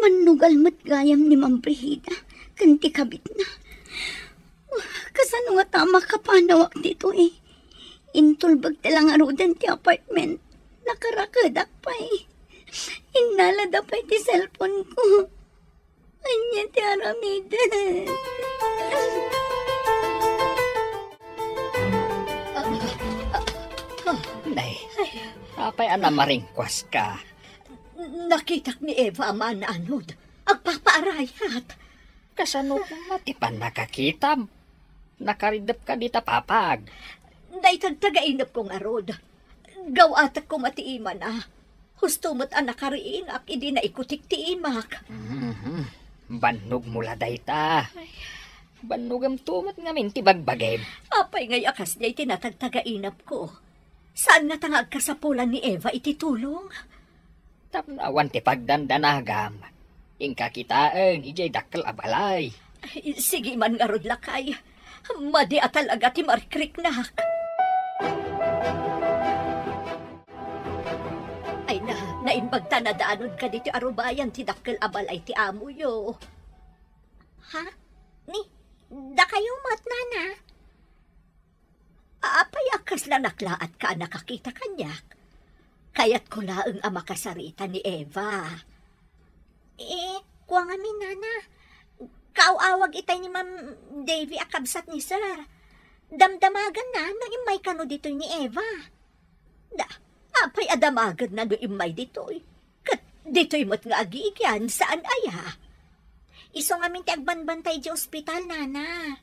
Manugal mat gayam ni Ma'am Brigida, kanti kabit na. Kasano nga ta makapanawak dito eh. Intulbag talang arudan ti apartment, nakarakadak pa eh. Inalada pa ti cellphone ko. Anya ti Aramida. Nay, apay ana maringkwas ka. Nakitak ni Eva man anod. Agpapaarayat. Kasano kung matipan nakakita? Nakaridap ka dita papag. Naitagtagainap kong arod. Gawatak ko matiiman Hustumot nakariin ak idi na ikutik ti imak. Banog mula dayta. Banogam tumot ngamin ti bagbagem. Apay ngay akas niya itinatagtagainap ko. Saan nga tangag kasapulan ni Eva ititulong? Tapnawan ti pagdandanagam. Ingka kitaan, ijay dakkel abalay. Sige man nga rod lakay. Madi atalaga ti markriknak. Ay naimbagta na daanod ka dito arubayan ti dakkel abalay ti amo yo. Ha? Da kayo mat, nana? Apay akas na naklaat ka nakakita kanyak. Kaya't ko laeng makasarita ni Eva. Kuwang amin, nana. Kaawawag itay ni Ma'am Davy akabsat ni Sir. Damdamagan na no imay kano dito ni Eva. Apay adamagan na no imay dito'y. Kat dito'y mat nga agigyan, saan aya? Iso nga min ti agbanbantay di ospital, nana.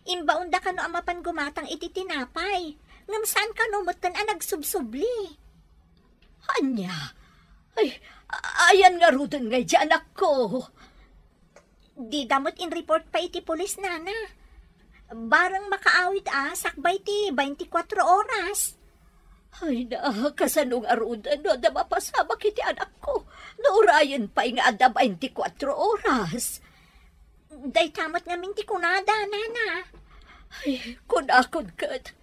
Imbaunda ka no amapan gumatang iti tinapay. Ngam saan ka no mutan nagsubsubli. Anya? Ay, ayan nga rudan nga di anak ko. Di damot in report pa iti pulis, nana. Barang makaawit sakbay ti 24 oras. Ay na, kasanong arudan no, da mapasama kiti anak ko. Naurayan pa nga ada 24 oras. Day tamot nga minti kunada, nana. Ay, kunakon kat.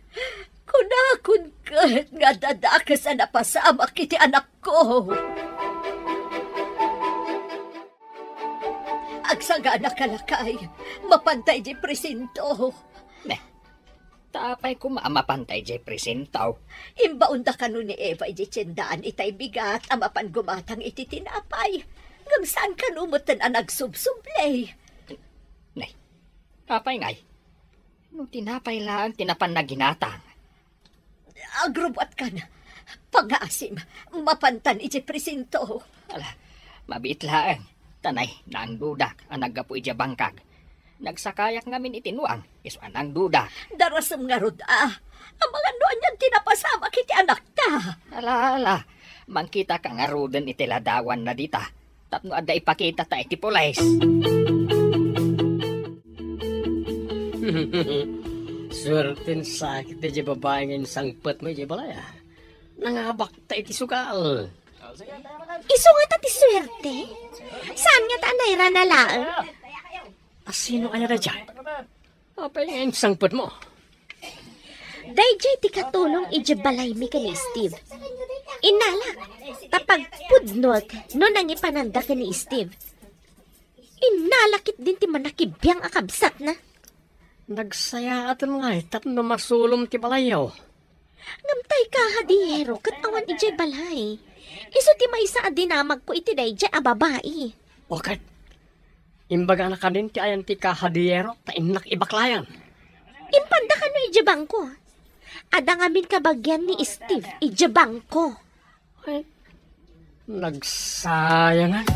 Kunakon kat nga dadakas na napasama kiti anak ko. Agsaga na kalakay, mapantay di presinto. Tapay ko maamapantay jay presentaw. Imbaunda ka nun ni Eva iti tiyendaan itay bigat, amapan gumatang iti tinapay. Ngam saan ka numutan nagsubsublay? Nay, tapay ngay. No tinapay lang, tinapan na ginatang. Agrobot ka na. Pag-asim, mapantan iti presinto. Ala, mabit lang. Tanay, naang dudak, ang naggapu iti bangkag. Nagsakayak ngamin itinuang, iso anang duda. Darasam nga rod ang mga noon yan tinapasama kiti anak ta. Ala, mangkita ka nga roden iti ladawan na dita. Tapno ada ipakita ta iti pulis. Swerten sakit di babae ngayon sangpet mo di balaya. Nangabak ta iti sukal. Iso nga ta ti swerte. Saan nga ta anayra na laang? Sino kaya na dyan? Apay ngayon sangpet mo. Dayjay ti katulong ijabalay mi ka ni Steve. Inala, tapag pudnog no nang ipananda ka ni Steve. Inalakit din ti manakibiyang akabsat na. Nagsaya aton nga tapno masulom ti balayaw. Ngamtay ka hadiyero kat awan ijay balay. Iso ti maysa adinamag ko iti dayjay a babae. Bakit? Imbaga na ka din ti ayan ti kahadiyero ta inak ibaklayan. Impanda ka no ijabang ko. Ada ngamin kabagyan ni Steve, ijabang ko. Ay, nagsayangan.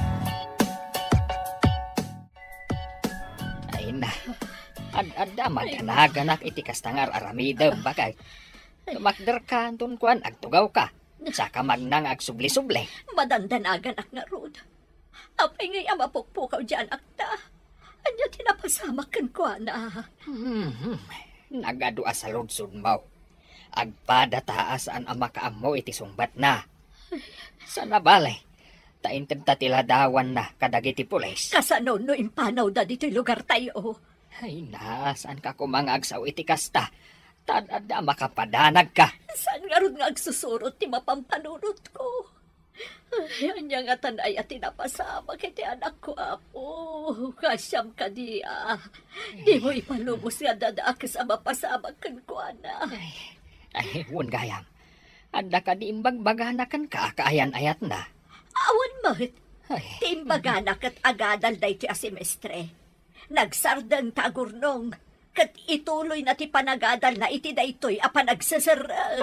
Ay na, ad-ada maganahaganap iti kastangar aramida bagay. Tumakder ka, tunkuan, agtugaw ka. Saka magnang agsubli-subli. Madandanagan ak nga rod. Apay ngay amapukpukaw dyan akta. Anya tinapasamak kan ko na. Nagadua sa ludsud mo. Agpada taas ang amakaam mo iti sumbat na. Sana bale, tainted tatiladawan na kadagiti pulis. Kasano no impanaw da dito lugar tayo. Ay na, saan ka kumangagsaw iti kasta? Tadada makapadanag ka. Saan nga ron nga agsusurot ti mapampanunot ko? Ay, anya nga tanay at tinapasama kiti anak ko, apo. Kasyam ka diya. Di mo ipalumos nga dadaak sa mapasama kan ko, ana. Ay, wun gayam. Anda ka di imbagbaganakan ka, kaayan-ayat na. Awan mo't. Timbaganak at agadal day ti asemestre. Nagsardang tagurnong. Kat ituloy na ti panagadal na iti daytoy apan nagsasarag.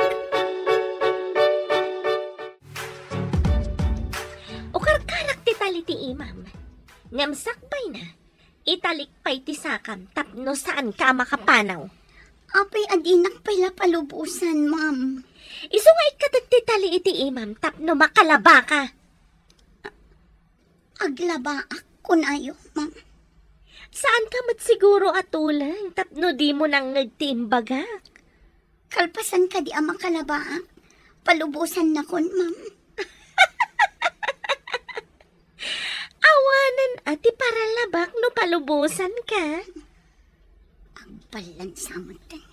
Ukarkarak ti tali ti imam. Ngamsakbay na. Italikpay ti sakam tapno saan ka makapanaw. Apay adinak pala palubusan, ma'am. Isungay ka ti tali iti imam tapno makalaba ka. Aglaba ako na yun, ma'am. Saan ka mat siguro atulang tapno di mo nang nagtimbagak? Kalpasan ka di ang makalaba. Palubusan na kon, ma'am. Awanan ati para labak no palubusan ka. Ang balansamot din.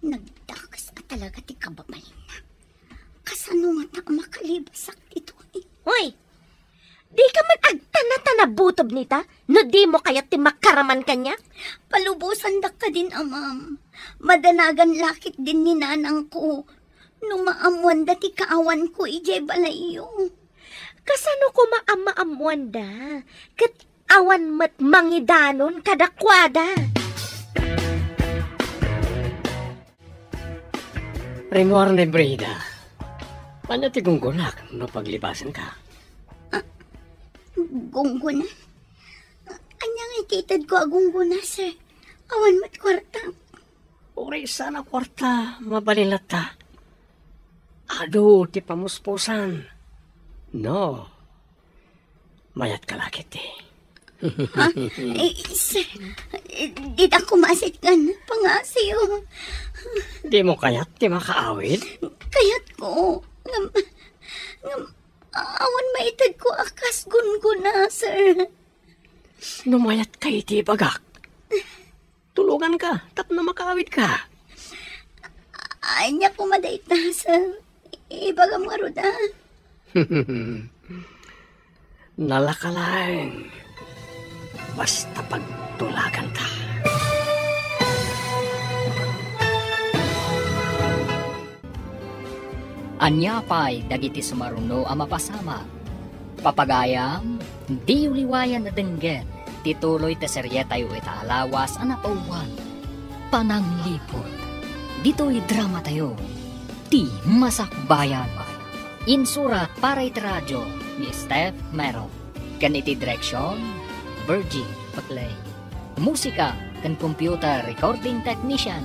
Nagdakas ka talaga ti kababalin na. Kasano nga ta makalibasak dito eh. Hoy! Di ka man agtana-tana butob nita? No di mo kaya ti makaraman kanya? Palubusan da ka din, amam. Madanagan lakit din ni nanang ko. Numaamuan da ti kaawan ko ijay balayo. Kasano ko maamaamuan da? Kat awan mat mangidanon kadakwada. Remorne Brida. Paano ti gunggunak no paglibasan ka? Gungguna? Anyang ikitad ko agunguna, sir. Awan mat kwarta. Uri sana kwarta, mabalilata. Ado, ti pamuspusan. No. Mayat ka lakit eh. Ha? Sir, di na kumasit ka na pangasiyo. Di mo kayat ti makaawid? Kayat ko. Awan maitad ko akas gunguna, sir. Numayat ka iti bagak. Tulugan ka, tapno makaawid ka. Anya ko madait na, sir. Ibaga mo aruda. Nalakalang. Basta pagtulagan ka. Anya pa'y dagiti sumaruno ang mapasama. Papagayam, di uliwayan na denggen, tituloy ta serye tayo itaalawas ang napauwan. Pananglipot, dito'y drama tayo, ti masakbayan. Insurat para iti radyo ni Steph Meron. Kaniti direksyon, Virgie Paclay. Musika kan computer recording technician,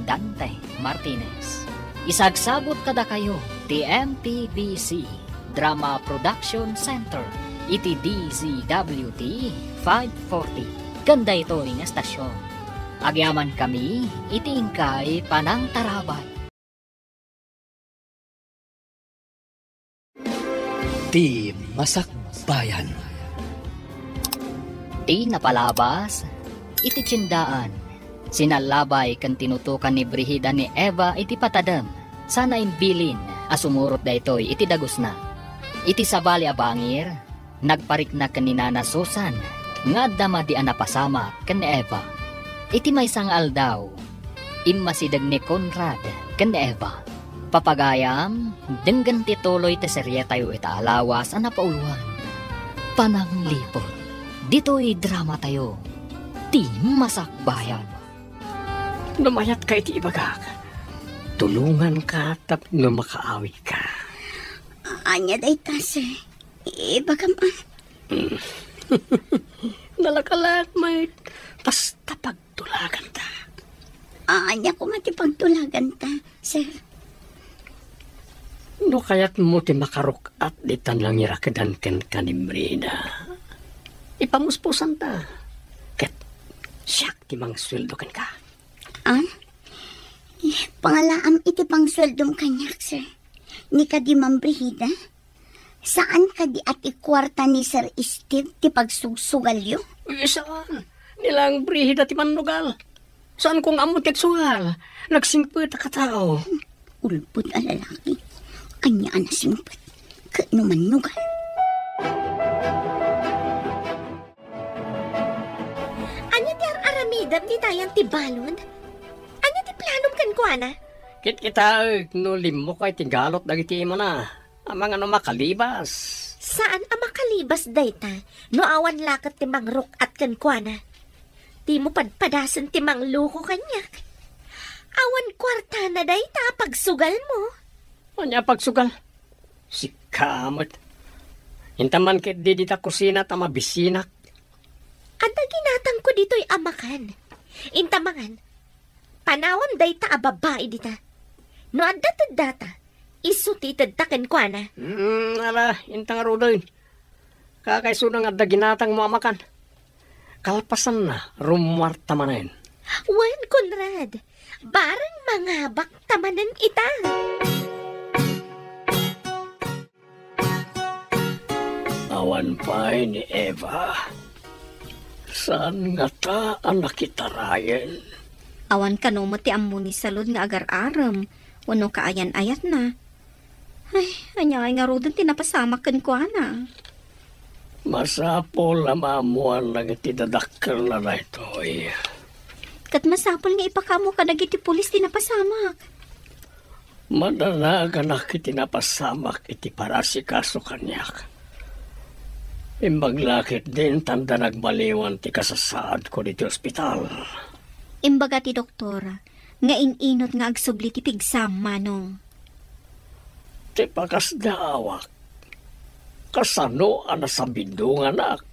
Dante Martinez. Isagsabot kada kayo, ti MPBC Drama Production Center, iti DZWT 540. Ganda ito ng estasyon. Agyaman kami, iti ingkay panang tarabay. Ti Masakbayan. Ti napalabas, iti tsindaan. Sinalabay kan tinutukan ni Brihida ni Eva iti patadam. Sana imbilin, asumurot da ito'y iti dagos na. Iti sabali abangir, nagparik na kanina na Susan, nga dama di anapasama kan ni Eva. Iti may sangal daw, imasidag ni Conrad kan ni Eva. Papagayam, denggan tituloy te serye tayo itaalawas ang napauluan. Pananglipot, dito'y drama tayo, ti masakbayan. Lumayat ka iti ibagak. Tulungan ka tap no makaawi ka. Anya dayta, sir. Ibagam Nalakalat, mate. Basta pagtulagan ta. Anya ko mati pagtulagan ta, sir. No kaya't mo ti makarok at ditan lang irakadan ken kanimrina. Ipamuspusan ta. Ket siyak ti mang sweldo ken ka. Pangalaam iti pang sweldom kanyak, sir. Ni ka di mambrihida? Saan ka di at ikwarta ni Sir Steve ti pagsusugalyo? Saan? Nilang brihida ti manugal. Saan kong amo ti agsugal? Nagsimpet ka tao. Ulpot a lalaki. Kanya na simpet. Kano manugal. Anya ti aramidam di tayang ti balon? Anya ti planom kan ko, ana? Kit kita, no limo kay tigalot dagiti mo na. Amang ano makalibas. Saan ang makalibas dayta? No awan lakat ti mangrok at kankwana. Di mo padpadasan ti mangluko kanyak. Awan kwarta na dayta pagsugal mo. Anya pagsugal? Si kamot. Intaman kit di dita kusina ta mabisinak. Anda ginatang ko dito'y amakan. Intamangan. Panawam dayta a babae dita. No adda data. Isutitad taken ko na. Ala, intang arudoy. Kakaisunang adda ginatang mo amakan. Kalpasan na, rumwarta manen. Wan, Conrad. Barang mangabak tamanan ita. Awan pa ni Eva. Saan nga ta ang nakitarayan? Awan ka no mati ammo ni salod nga agar-aram. Wano kaayan-ayat na. Ay, anyay nga rodan tinapasamakan ko, ana. Masapol na maamuan lang iti dadakkel na na ito, eh. Kat masapol nga ipakamo ka nagiti pulis tinapasamak. Madanaga na kiti napasamak iti parasikaso kanyak. Imbaglakit din tanda nagbaliwan ti kasasaad ko diti ospital. Imbaga ti doktora, nga ininot nga agsubli ti pigsam, manong. Ti pakas daawak. Kasano ang nasabindong anak?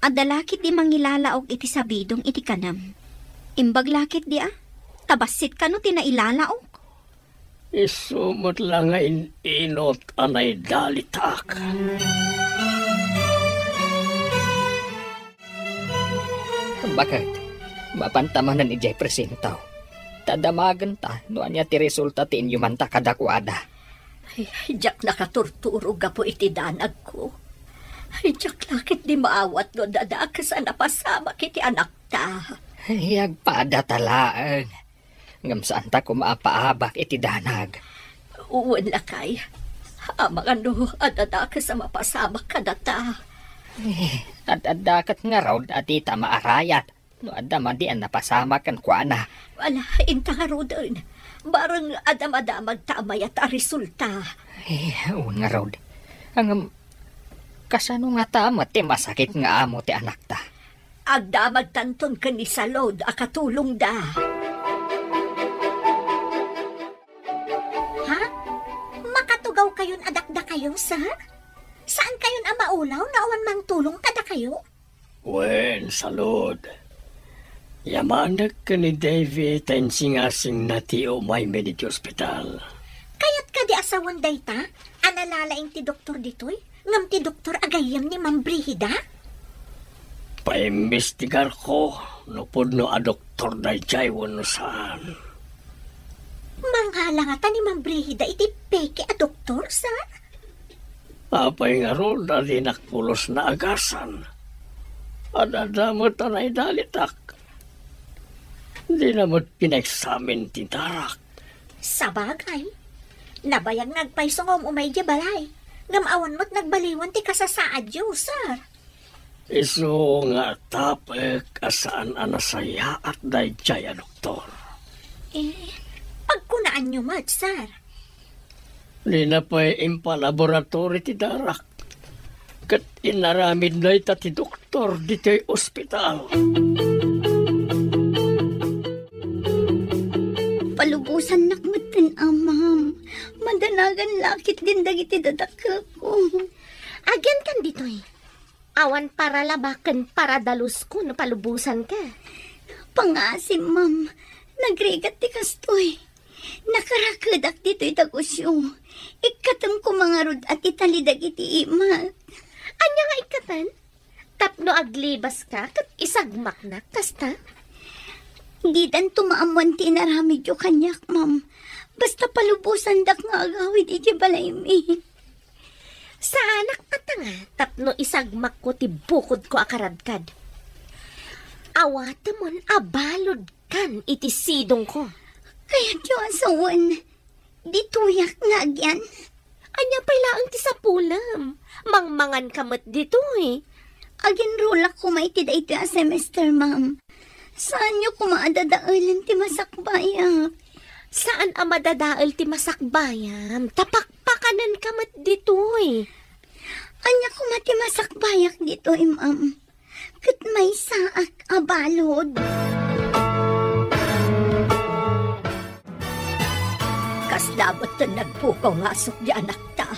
Adalakit di mangilalaog iti sabidong iti kanam. Imbaglakit di tabasit ka no tinailalaog. Isumot lang nga inot anay dalitak. Bakit? Mapantamanan ni Jay Presintaw. Tadamagan ta, no anya ti resulta ti inyuman ta kadakwada. Ay, jak nakaturturo ga po iti danag ko. Ay, jak lakit di maawat no dadak sa napasama kiti anak ta. Ay, agpada talaang. Ngam saan ta kumaapaabak iti danag. Uwan lakay. Amang ano, adadak sa mapasama kadata. At adakat nga raw ati ta maarayat. No adama di ang napasama kan kuana. Wala, intangaro din. Barang adam-adamag tamay at resulta. Nga raw. Ang kasano nga tama ti masakit nga amo ti anak ta. Agdamag tanton ka ni Salod, akatulong da. Ha? Makatugaw kayon adakda kayo, sir? Saan kayon ang maulaw na awan mang tulong kada kayo? Well, Salud. Yamanag ka ni David ang singasing na ti umay mediti ospital. Kaya't ka di asawan dayta? Analalaing ti doktor ditoy? Ngam ti doktor agayam ni Ma'am Brihida? Paimbestigar ko, nupod no a doktor na jay wano saan. Manghala nga ta ni Ma'am Brihida iti peke a doktor, sir? Apay nga ron na dinakpulos na agasan. Adadamot anay dalitak. Di naman pinagsamin ti darak. Sabagay. Nabayag nagpaysongom umay di balay. Ngamawan mo't nagbaliwan ti kasasaad yo, sir. Iso nga tapek asaan anasaya at dayjaya doktor. Pagkunaan nyo mat, sir. Di na pa'y impalaboratory ti darak. Kat inaramid na ita ti doktor di ti ospital. palubusan nakmatan ma'am. Madanagan lakit din dagiti dadakkel ko. Agyan kan ditoy. Awan para labakan para dalus ko no palubusan ka. Pangasim, ma'am. Nagrigat ti kastoy. Nakarakadak dito'y dagusyo. Ikatan ko mga rod at italidag iti imat. Anya nga ikatan? Tapno aglibas ka kat isagmak na, kasta? Di dan tumaamuan ti naramid yo kanyak, ma'am. Basta palubusan dak nga agawid iti balaymi. Sa anak ata nga, tapno isagmak ko ti bukod ko akaradkad. Awatamon abalod kan iti sidong ko. Kaya tiyo asawan, di tuyak nga agyan. Anya pailaan ti sapulam. Mangmangan kamot dito eh. Agin rulak ko may tida iti a semester, ma'am. Saan nyo kumaadadaalan ti masakbayak? Saan ang madadaal ti masakbayam? Tapakpakanan kamot dito eh. Anya ko mati masakbayak dito eh, ma'am. Kat may saak abalod. Kas dapat na nagpukaw nga asok di anak ta.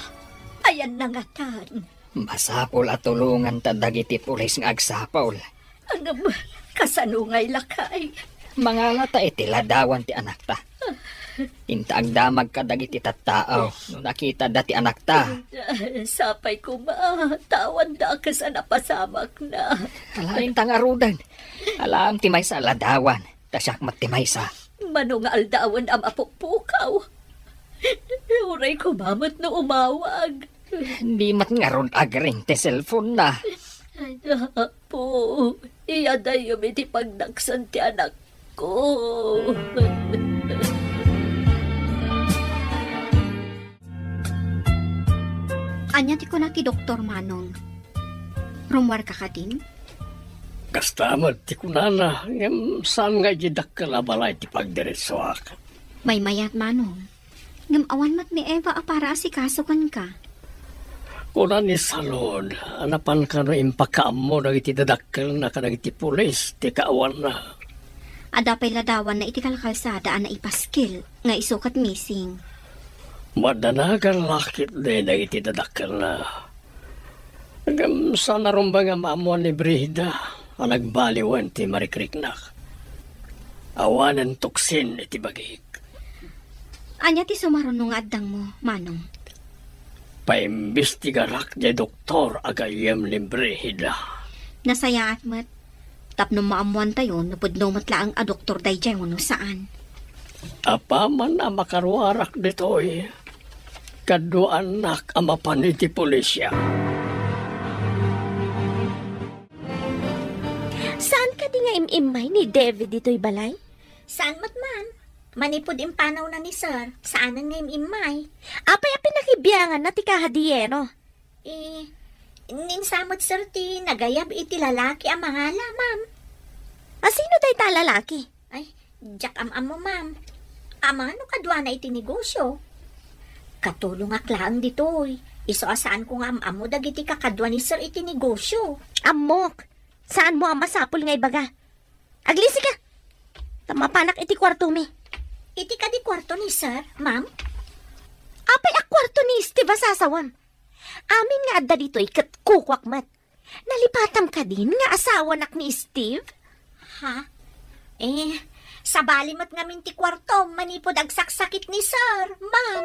Ayan na nga tan. Masapol at tulungan ta dagiti pulis nga agsapaw. Ano ba? Kasanungay lakay. Mga lata iti ladawan ti anak ta. Tintaag damag ka dagiti tattaaw. No nakita dati anak ta. Sapay ko ba? Tawan da ka sa napasamak na. Alain tang arudan. Alam ti may sa ladawan. Tasyak matimay sa. Manong aldawan ang apukpukaw. Uray ko mamot no umawag. Di mat nga ron agring ti cellphone na. Po, iyadayo iti pagdaksan ti anak ko. Anya ti ko na ti Dr. Manong. Rumwar ka din? Kastamad ti kunana, saan nga jidak ka labalay ti pagdiretsoak. May mayat Manong. Ngam awan mat ni Eva para asikasukan ka. Kuna ni Salon, anapan ka no impakaam mo na iti dadakkel na ka iti pulis, ti kaawan na. Adapay ladawan na iti kalkalsada na ipaskil, nga isukat missing. Madanagan lakit din na iti dadakkel na. Hanggang sana rumba nga maamuan ni Brida, ang nagbaliwan ti Marikriknak. Awanan tuksin iti bagik. Anya ti sumaron nga addang mo, Manong? Paimbestigarak di doktor agayem ni Brida. Nasaya at mat. Tapno maamuan tayo, napudno matlaang a doktor day jay no saan. Apa man ang makarwarak ditoy, kado anak ang mapaniti pulisya. Saan ka di nga imimay ni David dito'y balay? Saan matman? Manipod impanaw na ni sir. Saanan nga imay? Apay pinakibiyangan na ti kahadiyero. Ninsamot sir ti nagayab iti lalaki ang mga ma'am. Sino day ta lalaki? Ay, Jack am mo, ma'am. Ama, no kadwa na iti negosyo. Katulong aklaan ditoy. Iso asaan ko nga am mo dagiti kakadwa ni sir iti negosyo. Amok, saan mo ang masapul nga ibaga? Aglisi ka! Tamapanak iti kwarto mi. Iti ka di kwarto ni sir, ma'am? Apay a kwarto ni Steve asasawan. Amin nga adda dito ikat kukwak mat. Nalipatam ka din nga asawa nak ni Steve? Ha? Sa balimot nga minti kwarto, manipod agsaksakit ni sir, ma'am.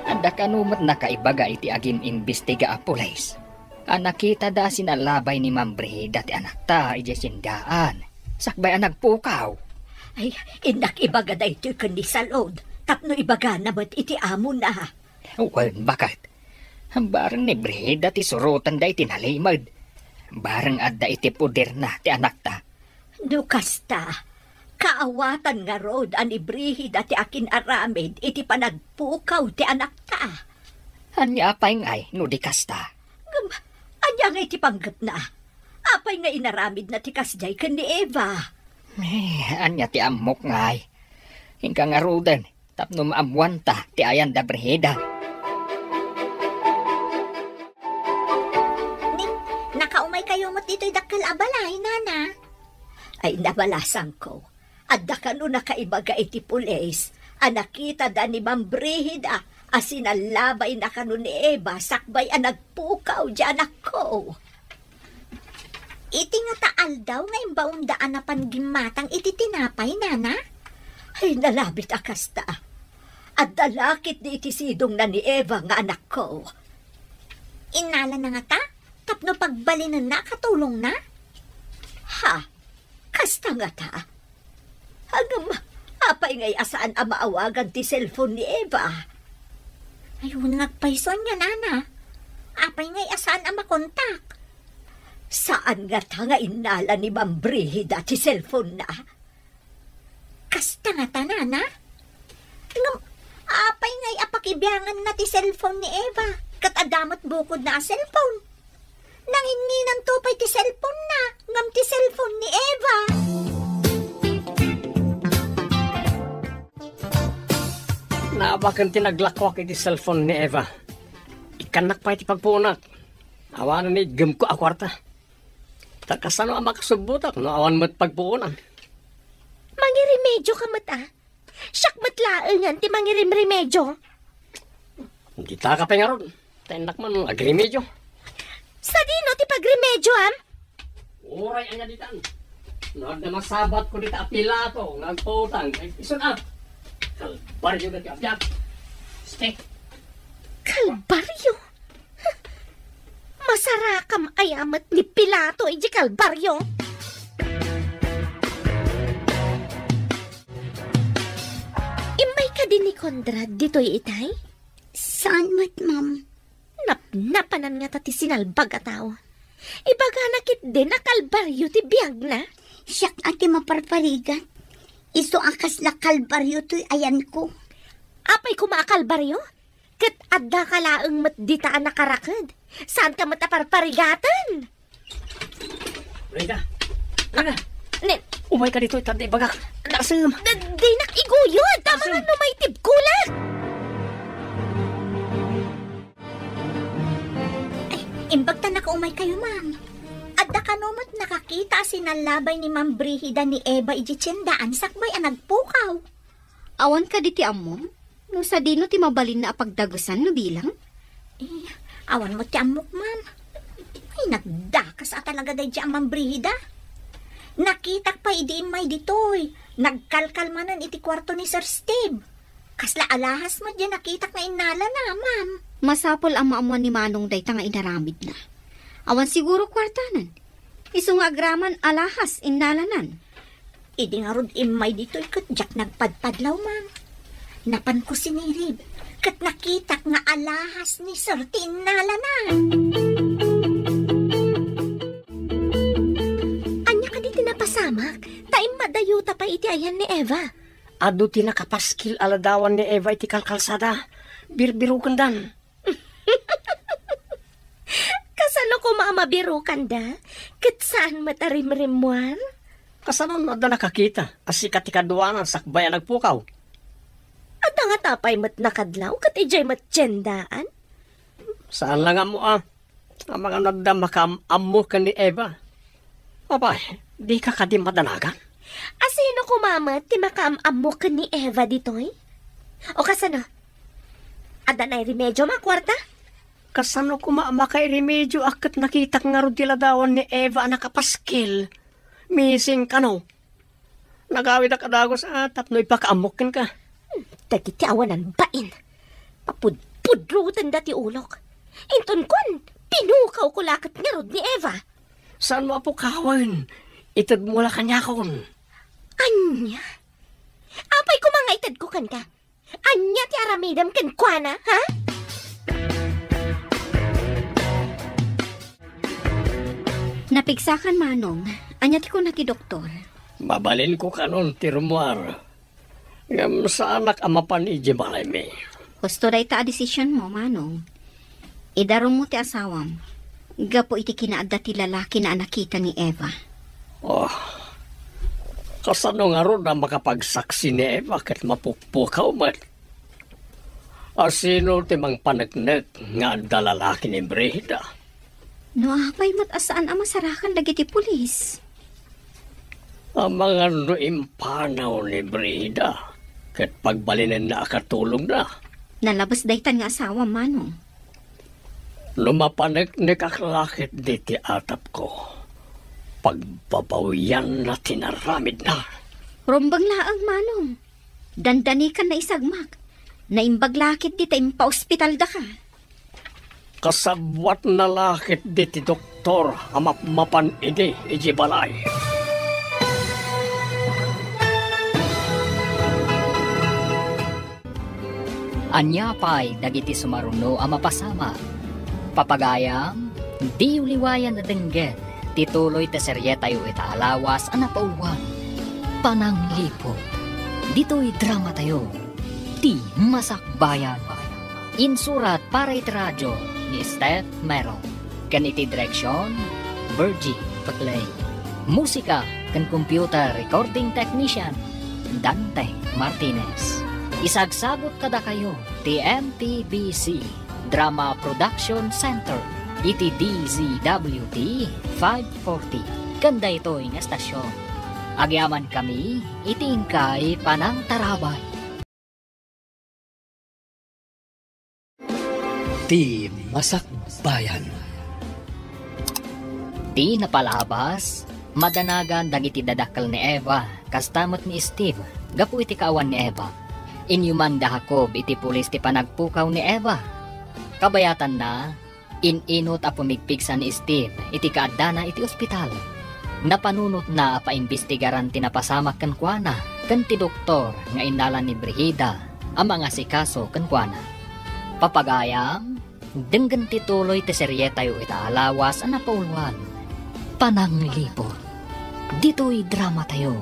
Anda kanumat na kaibaga iti agin imbestiga a pulis. Nakita da sinalabay ni Ma'am Brida ti anak ta, iti sindaan. Sakbay ang nagpukaw. Ay, indak ibaga da ito kundi sa load. Tapno ibaga naman iti amo na. Well, bakit? Barang ni Brida ti surutan da iti nalimad. Barang adda iti puder na ti anak ta. Nukasta, kaawatan nga road an ibrihid at ti akin aramid iti panagpukaw ti anak ta. Anya apay ngay, no di kasta. Anya nga iti panggap na. Apay nga inaramid na ti kasjay kan ni Eva. Anya ti amok ngay. Hingka nga rudan, tapno maamuan ta ti ayan da Brida. Nakaumay kayo mo't dito'y dakkel abalay, nana. Ay nabalasan ko. Adda ka no nakaibaga iti pulis. Nakita da ni Ma'am Brihida. Asinalabay na ka no ni Eva. Sakbay nagpukaw dyan ako. Iti nga taal daw nga imbaundaan na panggimatang iti tinapay, nana? Ay nalabit akasta. At dalakit di iti sidong na ni Eva nga anak ko. Inala na nga ta? Tapno pagbalinan na, katulong na? Ha? Kasta nga ta? Hanggang apay ngay asaan ang maawagan ti cellphone ni Eva? Ayun nagpayson niya, nana. Apay ngay asaan ang makontak? Saan nga ta nga inala ni Ma'am Brihida ti cellphone na? Kasta nga ta, nana? Apay ngay apakibyangan na ti cellphone ni Eva. Kat adamat bukod na a cellphone. Nanginginan tupay ti cellphone na. Ngam ti cellphone ni Eva. Naabakan tinaglakwak iti cellphone ni Eva. Ikanak pa iti pagpunat. Awanan ni gam ko akwarta. Takasano ang makasubutak no awan mo't pagpunan. Mangiremedyo ka mata. Siyak matlaangan ti mangirimremedyo. Hindi ta ka pa nga ron. Tenak man agremedyo. Sa dino ti pagremedyo, am? Uray anya ditan. Nood na masabat ko dita apilato. Nagputang. Isun up. Kalbaryo na ti abyak. Stay. Kalbaryo? Masarakam ayamat ni Pilato iji kalbaryo. Imay ka din ni Conrad dito'y itay? Saan mat, ma'am? Napanan nga tati sinalbag a tao. Ibaga nakit din na kalbaryo ti biyag na. Siyak ati maparparigat. Iso akas la kalbaryo to'y ayan ko. Apay kumakalbaryo? Kat adda ka laang matditaan na karakad. Saan ka mataparparigatan? Rida. Rida. Nen, umay ka dito itanda ibagak. Nasam. Di nakiguyod. Tama nga numay tibkulat. Imbag ta nakaumay kayo, ma'am. Adda ka nomat nakakita sinalabay ni Ma'am Brihida ni Eva iji tiyendaan sakbay nagpukaw. Awan ka di ti ammo? No sa dino ti mabalin na apagdagusan no bilang? Awan mo ti amok, ma'am. Ay, nagdakas talaga day di ang Ma'am Brihida. Nakitak pa idi imay ditoy. Nagkalkal manan iti kwarto ni Sir Steve. Kasla alahas mo dyan nakitak na inala na, ma'am. Masapol ang maamuan ni Manong day nga inaramid na. Awan siguro kwartanan. Iso nga agraman alahas inalanan. Idi nga rod imay ditoy kat jak nagpadpadlaw, ma'am. Napan ko sinirib. Kat nakitak nga alahas ni Sir ti inalanan. Anya ka di tinapasamak. Taim madayuta pa iti ayan ni Eva. Ado ti nakapaskil aladawan ni Eva iti kalkalsada. Birbirukan dan. Kasano ko maamabirukan da? Kat saan matarimrimuan? Kasano na nakakita? Asikat ti kaduanan sakbayan nagpukaw. At nga tapay mat nakadlaw, kat ijay mat tiyendaan? Saan lang mo Ang mga nagdamakam-amo ka ni Eva. Abay, di ka di madanagan. Asino kumamat ti makam-amo ka ni Eva ditoy? O kasano? Ada na remedyo makwarta? Kasano kumama kay remedyo akat nakita nga ro diladawan ni Eva nakapaskil. Missing ka no. Nagawid ka dagos at tapno ipakaamokin ka. Dagiti awanan bain. Papudpudrutan dati ulok. Inton kun, pinukaw ko lakat nga rod ni Eva. Saan mo apo kawan? Itad mo la kanya kon. Anya? Apay ko mga itad ko kan ka. Anya ti aramidam kan kwa na, ha? Napigsakan Manong, anya ti ko na ti doktor. Mabalin ko kanon ti rumuar. Ngam sa anak amapan ije malay me. Gusto day ta a desisyon mo, Manong. Idarong mo ti asawam. Gapo iti kinaadda ti lalaki na nakita ni Eva. Oh, kasano nga ron na makapagsaksi ni Eva kat mapukpukaw man. Asino ti mang panagnet nga adda lalaki ni Brihida. No, apay mat asaan ang masarakan dagiti pulis. Ang mga nuimpanaw ni Brihida, kat pagbalinan na akatulog na. Nalabas daytan nga asawa, Manong. Lumapanek ni kaklakit di ti atap ko. Pagbabawian na tinaramid na. Rumbang laang, Manong. Dandani ka na isagmak. Naimbaglakit di tayo pa-ospital da ka. Kasabwat na lakit di ti doktor amapmapan idi balay. Anya pa'y dagiti sumaruno ang mapasama. Papagayam, di uliwayan na denggen, tituloy ta serye tayo itaalawas ang napauluan. Pananglipot, dito'y drama tayo, di masakbayan. Insurat para iti radyo ni Steph Merong. Kan iti direksyon, Virgie Paclay. Musika kan computer recording technician, Dante Martinez. Isagsagot kada kayo, TMTBC, Drama Production Center, iti DZWT 540. Kanda ito ng estasyon. Agyaman kami, itingkay panang tarabay. Team Masakbayan. Di napalabas, madanagan dagiti dadakkel ni Eva, kastamot ni Steve, gapu iti kaawan ni Eva. Inyuman dahakob iti pulis ti panagpukaw ni Eva. Kabayatan na, ininot a pumigpigsa ni Steve iti kaadana iti ospital. Napanunot na paimbestigaran tinapasamak kan kuana, kan ti doktor nga inalan ni Brihida, ang mga sikaso kan kuana. Papagayam, denggan tituloy ti serye tayo itaalawas ang napauluan. Pananglipot, dito'y drama tayo,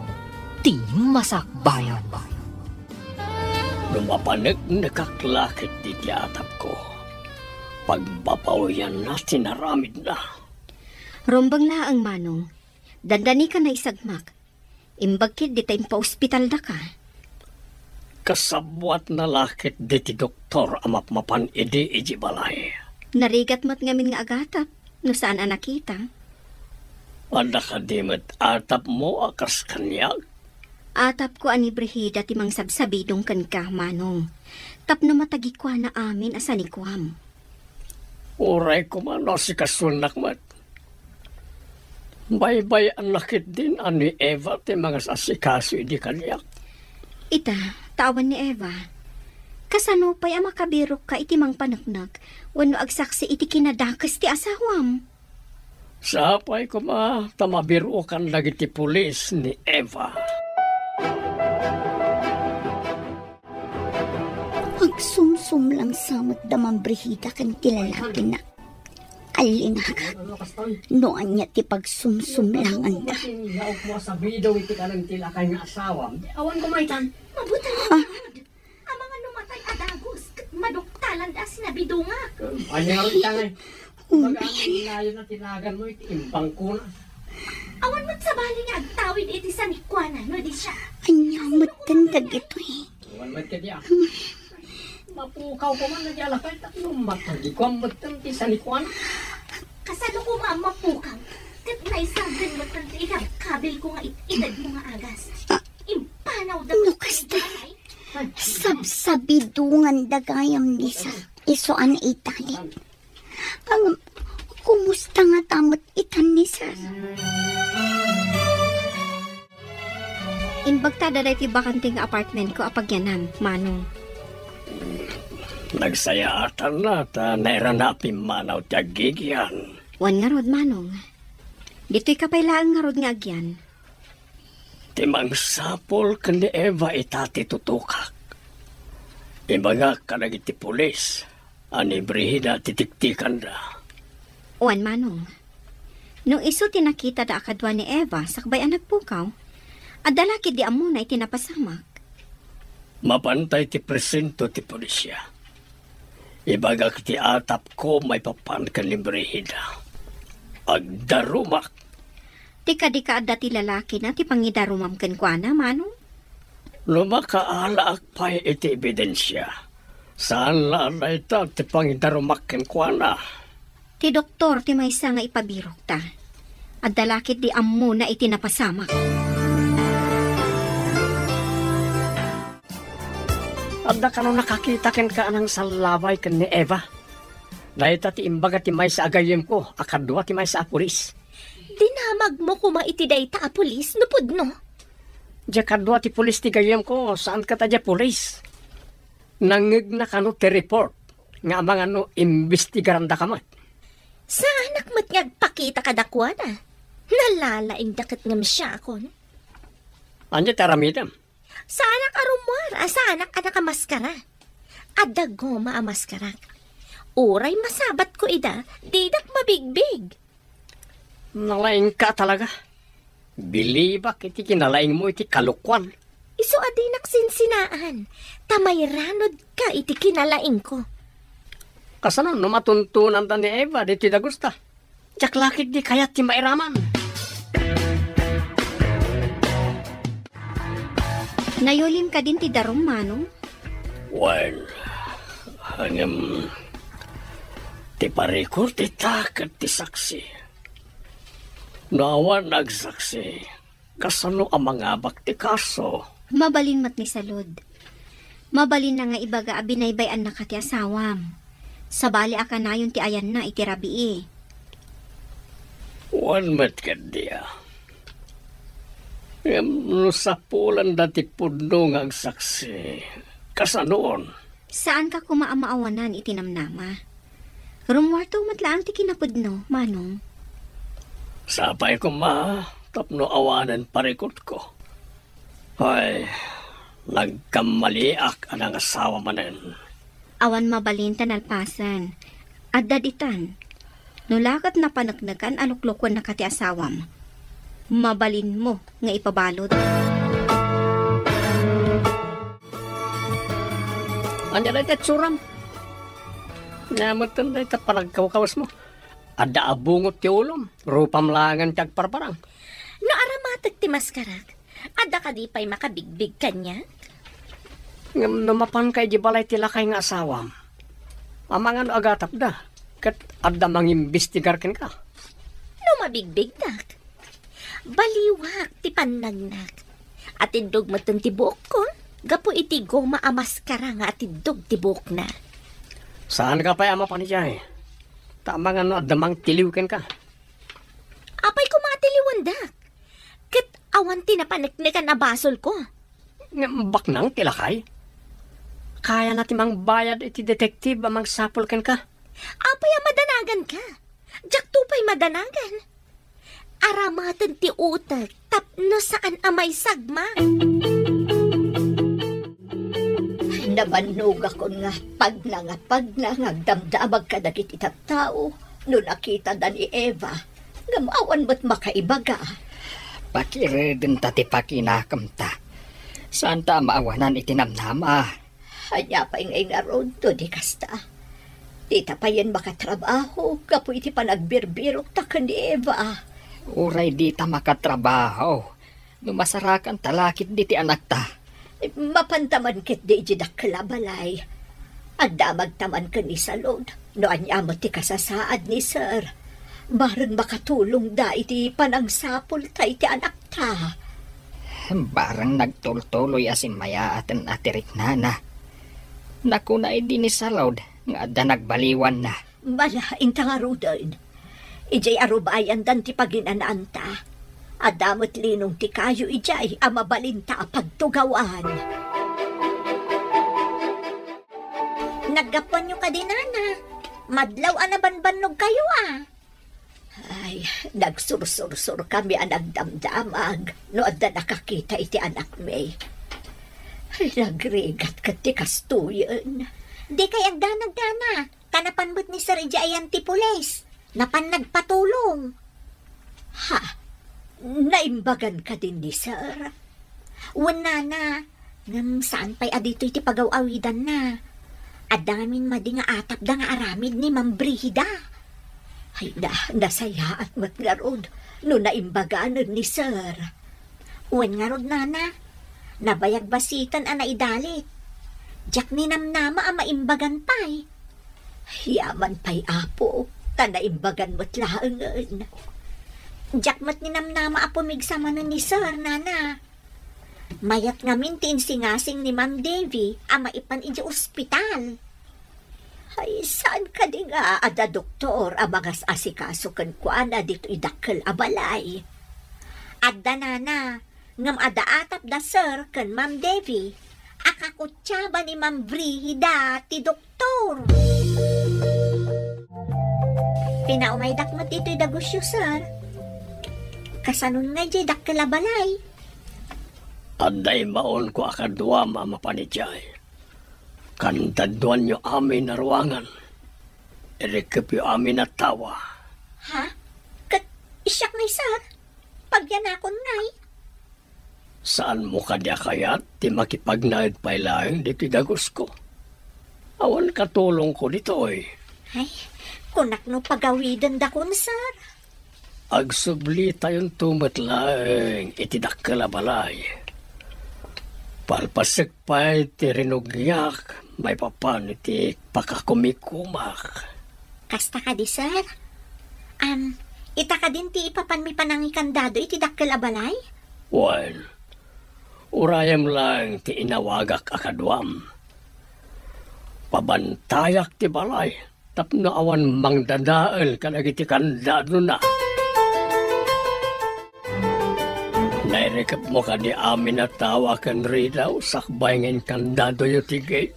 di masakbayan. Lumapanek nakaklakit di atap ko. Pagbabawian na tinaramid na. Rumbang laang, Manong. Dandani ka na isagmak. Imbagkid di tayo pa-ospital da ka. Kasabwat na lakit di ti doktor amapmapan idi balay. Narigat mat ngamin nga agatap. No saan nakita? Anda ka dimit atap mo akas kanyag. Atap ko ani Brihida timang sabsabidong kan ka, Manong. Tapno matagi kwa na amin asanikwam. Uray ko man si kasunak mat. Baybay ang lakit din ani Eva ti mga asikaso di kanyak. Ita, tawan ni Eva. Kasano pa'y makabirok ka iti mang panaknak wano agsaksi iti kinadakas ti asawam. Sapay ko tamabiro kan lagi ti pulis ni Eva. Agsumsum lang samot damang Brihida kan tilalaki na. Alinaga, noan niya ti pagsumsum lang anda. Yaok mo sa bidaw iti ka ng tilakay nga asawa. Awan ko maitan. Mabuti ang mga numatay adagos, maduktalan da sinabido nga. Anyaro itangay. Kumbaga ang ilayo na tinagan mo iti impang ko na. Awan mo't sabali nga agtawid iti sanikwana, no di siya. Anyamot tandag ito eh. Awan mo't ka diya. Mapukaw ko man nagyalakay tatlong matagi ko ang matang ti sanikwana. Kasalo ko nga ang mapukaw. Kat naisagan mo tanti kabil ko nga itidad mo nga agas. Impanaw da No, kasta. Sabsabidungan dagayam ni sa isuan itali. Ang kumusta nga tamot itan ni sir? Imbagta da ti bakanting apartment ko apagyanan, Manong. Nagsayatan na ta nairanapin manaw tiyagigyan. Wan nga rod, Manong. Dito'y kapailaan nga rod nga agyan. Timang sapol kan ni Eva itati tutukak. Ibaga ka nagiti pulis. Ani Brihida titiktikan da. Wan, Manong. Nung iso tinakita da akadwa ni Eva sakbay ang nagpukaw, adalaki di amuna itinapasamak. Mapantay ti presento ti pulisya. Ibaga ti atap ko may papankan ni Brihida. Agdarumak. Tika di ka adda ti lalaki na ti pangidarumam ken kuana, Manong. Lumakaalaak pa iti ebidensya. Saan na ito ti pangidarumak ken kuana? Ti doktor ti maysa nga ipabirok ta. Adalakit di ammo na itinapasamak. Adda ka nung nakakita ken ka anang salaway ken ni Eva. Dahil ti imbaga ti may sa agayem ko, akadwa ti may sa pulis. Dinamag mo kuma iti day ta pulis, nupod no? Diya kadwa ti pulis ti gayem ko, saan ka ta diya pulis? Nangig na kano ti report, nga mga no imbestigaran da kamat. Sa anak mo't ngagpakita ka dakwa na. Nalalaing dakit ngam siya akon. Anya taramidam? Sa anak arumwar, sa anak kamaskara. Adagoma amaskara. Uray masabat ko ida, didak mabigbig. Nalaing ka talaga. Bilibak iti kinalaing mo iti kalukwan. Iso adinak sinsinaan. Tamay ranod ka iti kinalaing ko. Kasano no matuntunan ta ni Eva dito da gusta. Tsak lakit di kayat ti mairaman. Nayolim ka din ti darom, Manong? Well, hanggang ti parikor ti takat ti saksi. Nawan nagsaksi. Kasano ang mga bakti kaso? Mabalin mat ni Salud. Mabalin na nga ibaga abinaybayan na ka ti asawam. Sabali aka na yun ti ayan na iti rabii. Wan mat ka diya. Sa pulan dati puno ng saksi. Kasanoon? Saan ka kumaamaawanan itinamnama? Rumwarto matlaang ti kinapudno, Manong. Sapay ko tapno awanan parikot ko. Ay, nagkamaliak ang asawa manen. Awan mabalin tanalpasan. At daditan. Nulakat na panagnagan aluklukon na kati asawam. Mabalin mo nga ipabalot. Anya na iti suram. Namatan na iti panagkawakawas mo. Ada abungot ti ulom. Rupam langan ti agparparang. No aramatag ti maskarak. Ada ka di pa'y makabigbig kanya? Numapan kay di balay ti lakay nga asawam. Amangan agatap da. Kat ada mangimbestigar ken ka. No mabigbig dak. Baliwak ti panagnak. At indog matan ti buok ko. Gapo iti goma amaskara nga at indog ti buok na. Saan ka pa ama panijay? Tama nga no adamang tiliw ken ka. Apay ko matiliwan dak. Kat awan tinapaneknekan na basol ko. Bak nang tilakay? Kaya natin mang bayad iti detektiv amang sapol ken ka. Apay ang madanagan ka. Jak tupay madanagan. Aramatan ti utak tapno saan amay sagma. Nabanog ako nga pag nagdamdamag ka dagit itang tao no nakita da ni Eva. Ngamawan mo't makaibaga. Pakiredin ta ti pakinakam ta. Saan ta maawanan itinamnama? Hanya pa ingay nga road to di kasta. Di ta pa yan makatrabaho kapo iti panagbirbirok ta ka ni Eva. Uray di ta makatrabaho. Numasarakan talakit di ti anak ta. Mapantaman kit di jidak kalabalay. Adda magtaman ka ni Salud. No anya mo ti kasasaad ni Sir. Baran makatulong da iti panangsapol ta iti anak ta. Barang nagtultuloy asin maya atin atirik nana. Naku na di ni Salud nga adda nagbaliwan na. Malaing tangarudan. Ijay arubayan dan ti paginanaan ta. Adamot linong ti kayo ijay amabalinta pagtugawan. Naggapon nyo ka din, Nana. Madlaw anabanbanog kayo, Ay, nagsursur-sur kami ang nagdamdamag no adda nakakita iti anak may. Ay, nagrigat ka ti kastuyan. Di kay agdanag, Nana. Kanapanbut ni Sir Ijayan ti pulis. Napan nagpatulong. Ha? Naimbagan ka din ni Sir? Nana. Ngam saan pa'y adito iti pagaw-awidan na. Adamin madi nga atap da nga aramid ni Ma'am Brihida. Ay nasaya at matngarod no naimbagan ni Sir. Uwan nga rod, Nana. Nabayag basitan ang naidalit. Jak ni namnama ang maimbagan pa'y. Yaman pa'y apo. Tanaimbagan mo't laangan. Jak mat ni namnama apo migsama ni Sir, Nana. Mayat ngamin tinsingasing ni Ma'am Devi ama ipan iji ospital. Ay, saan ka di nga ada doktor amagas asikaso kan kuana dito idakkel abalay. Adda nana, ngam ada atap da sir kan Ma'am Devi, akakutsaba ni Ma'am Brihida ti doktor. Pinaumaydak mo dito idagusyo sir. Kasanun nga di dakkel abalay. Aday maon ko akadwa mamapanijay. Kandaduan nyo amin na ruangan. Irikip yung amin na tawa. Ha? Isyak na sir? Pagyanakon ngay? Saan mo kadya kayat ti makipagnaid pa ilaing dito dagos ko? Awan katulong ko dito eh. Ay, kunak no pagawidan da kun sir. Agsubli tayong tumatlaing itidakkel abalay. Palpasik pa iti rinugyak, may papan iti pakakumikumak. Kasta ka di, sir? Ita ka din ti ipapan mi panangikandado iti dakkel abalay? Well, urayam lang ti inawagak akadwam. Pabantayak ti balay, tapno awan mangdadael kanagiti kandado na. Nairikap mo ka di amin na tawa kan rida usakbay ngayon kandado yung tigay.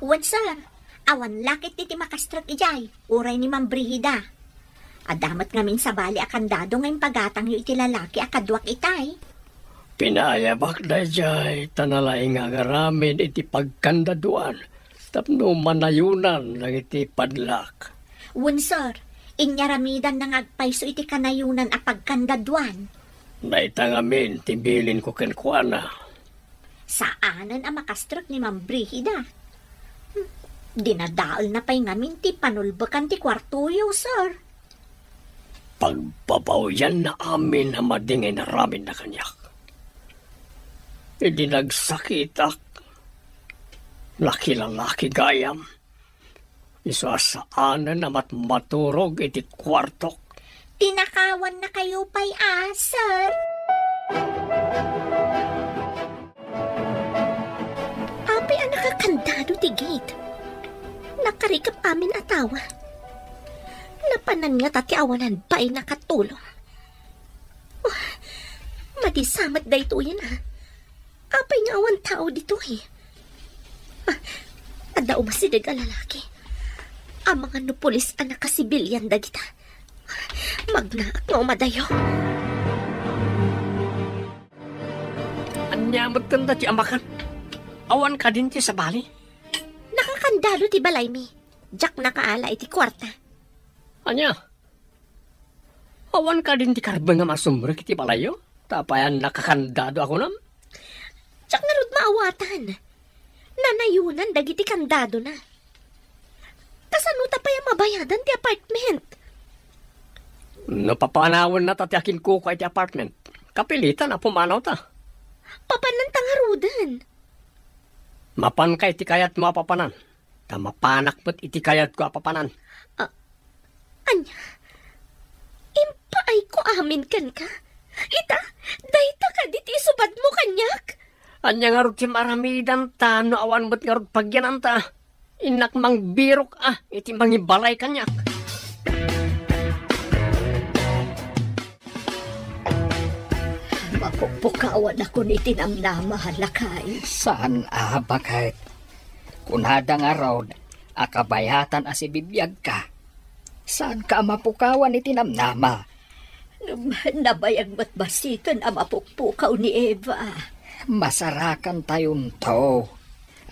Wan sir, awan lakit ti makastrak ijay, uray ni Ma'am Brihida. Adamat ngamin sa bali akandado ngayon pagatang yung iti lalaki akadwak itay. Pinayabak da jay, tanalay nga garamin iti pagkandaduan, tapno manayunan ng iti padlak. Wan sir, inyaramidan ng agpayso iti kanayunan a pagkandaduan. Naitangamin, tibilin ko kenkwana. Saanan ang makastrak ni Ma'am Brihida? Dinadaal na pa'y ngamin ti panulbakan ti kwartuyo, sir. Pagpapawyan na amin na madingay na ramin na kanyak. Hindi nagsakitak. Laki-lalaki gayam. Isasaanan na maturog iti kwartok. Tinakawan na kayo pa'y sir. Apay ang nakakandado ti gate. Nakarikap amin atawa. Napanan nga tati awanan ba'y nakatulong. Oh, madisamat da ito yan Apay nga awan tao dito Ada umasidag ang lalaki. Ang mga nupulis ang nakasibilyan da kita. Magnaak nga umadayo. Anyamot kanda ti amakan. Awan ka din ti sa bali. Nakakandalo ti balay mi. Jack nakaala iti kwarta. Anya? Awan ka din ti karbang nga masumrek iti balayo? Tapayan nakakandado ako nam? Jack narod maawatan. Nanayunan dagiti kandado na. Kasano tapayang mabayadan ti apartment? Napapanawan na tatyakin ko iti apartment. Kapilitan na pumanaw ta. Papanan tangarudan. Mapan ka iti kayat mo apapanan. Ta mapanak mo't iti kayat ko apapanan. Anya? Impaay ko amin kan ka? Ita, dayta ka diti subad mo kanyak? Anya nga rin si maramidan ta, no awan mo't nga rin pagyanan ta. Inak mang birok iti mangibalay kanyak. Mapupukawan ako ni tinamnama halakay. Saan bakit? Kunada nga raw, akabayatan asi bibiyag ka. Saan ka mapukawan ni tinamnama? Nabayag ba't basikan ang mapukpukaw ni Eva? Masarakan tayon to.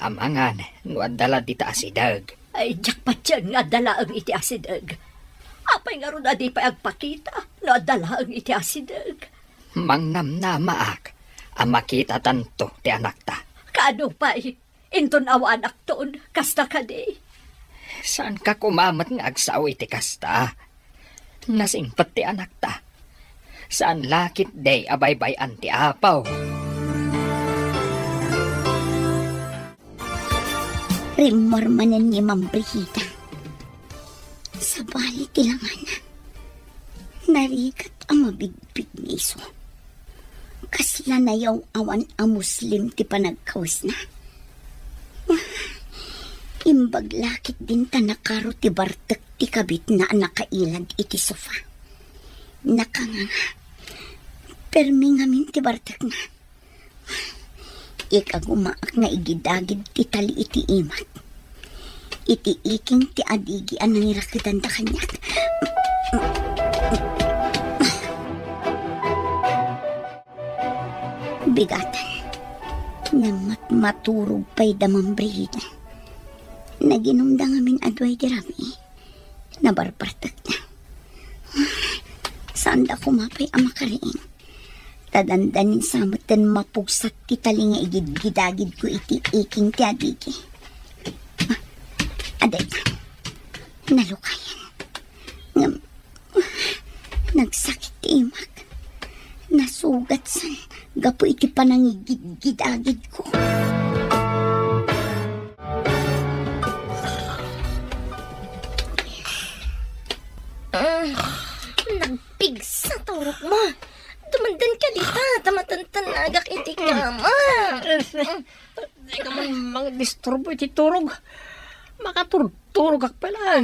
Amangan, nuadala dita asidag. Ay, jakpat yan nga dala ang iti asidag. Apay nga ron adi pa agpakita, nuadala ang iti asidag. Mangnamnamaak, ang makita tanto ti anak ta. Kaano pa'y, inton awa anak toon, kasta ka di. Saan ka kumamat nga agsaw iti kasta? Nasingpat ti anak ta. Saan lakit day abay-bay anti apaw? Rimormanan ni Ma'am Brihida. Sa bali tilanganan, narigat ang mabigbig ni iso. Kasla na yung awan a Muslim ti panagkawas na. Imbag lakit din ta nakaro ti bartek ti kabit na nakailag iti sofa. Nakanganga. Permi ngamin ti bartek na. Ikagumaak na igidagid ti tali iti imat. Iti iking ti adigi anang irakitan ta kanyak. Bigatan. Nang maturog pa'y damang Brihida. Naginumda ngamin adway di rami. Nabarpartak na. Saan da kumapay ang makariing? Tadandanin samot dan mapugsat ti tali nga igid-gidagid ko iti iking ti adigi. Aday, nalukayan. Nagsakit ti imak. Nasugat san gapo iti panangigid-gidagid ko. Nagpigsa turok mo. Tumandan ka dita, tamatantanagak iti kama. Di ka man mga disturbo iti turog. Makaturog ak pala.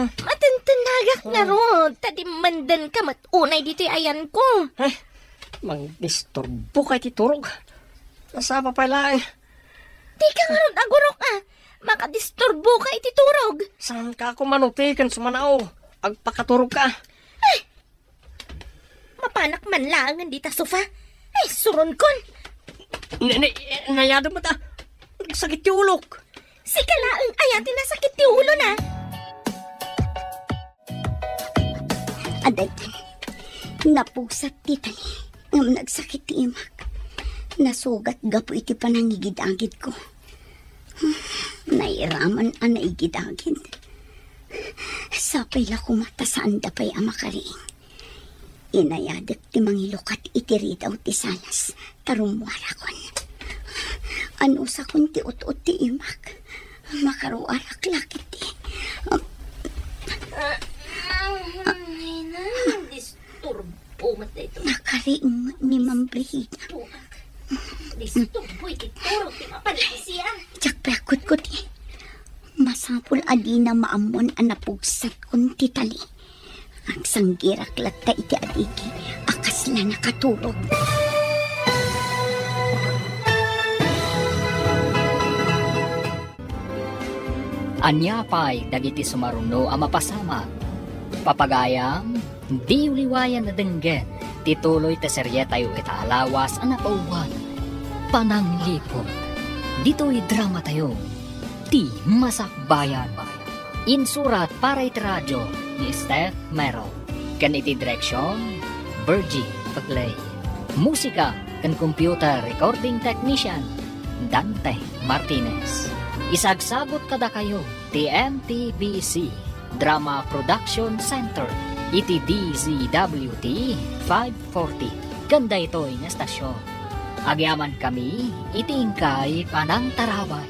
Matantanagak na ro. Tadi mandan ka matunay dito ayan ko. Mang disturbo ka iti turog. Nasapa pala. Di ka nga ron agurok makadisturbo ka iti turog. Saan ka ako manutikan sumanaw? Agpakaturog ka. Mapanak man lang dita sofa. Suron kon. Nayado mo ta. Nagsakit yung ulok. Si kalaang ayatin na sakit yung ulo na. Aday, napugsat ti tali. Ngam nagsakit ti imak. Nasugat gapo iti panangigid-agid ko. Nairaman ang naigid-agid. Sapay la kumata saan da pa'y amakaring. Inayadak ti mangilukat iti ridaw ti salas. Tarumwara kon. Ano sa kun ti ut-ut ti imak. Makaruarak lakit ti. Disturbo mat ito. Nakariing ni Ma'am Brihida. Disturbo iti turog ti mapalit siya. Tsak pekot ko ti. Masapul adi na maamon ang napugsat kun ti tali. Ang sanggirak latta iti adigi. Akas la nakaturog. Anyapay dagiti sumaruno a mapasama. Papagayam, di uliwayan na denggen. Tituloy te serye tayo ita alawas a napauwan. Pananglipot. Dito'y drama tayo. Ti Masakbayan. Insurat para iti radyo ni Steph Merrill. Kan iti direksyon, Virgie Paglay. Musika kan computer recording technician, Dante Martinez. Isagsagot kada kayo ti MTBC Drama Production Center iti DZWT 540. Ganda ito'y nga stasyon. Agyaman kami iti ingkay panang taraway.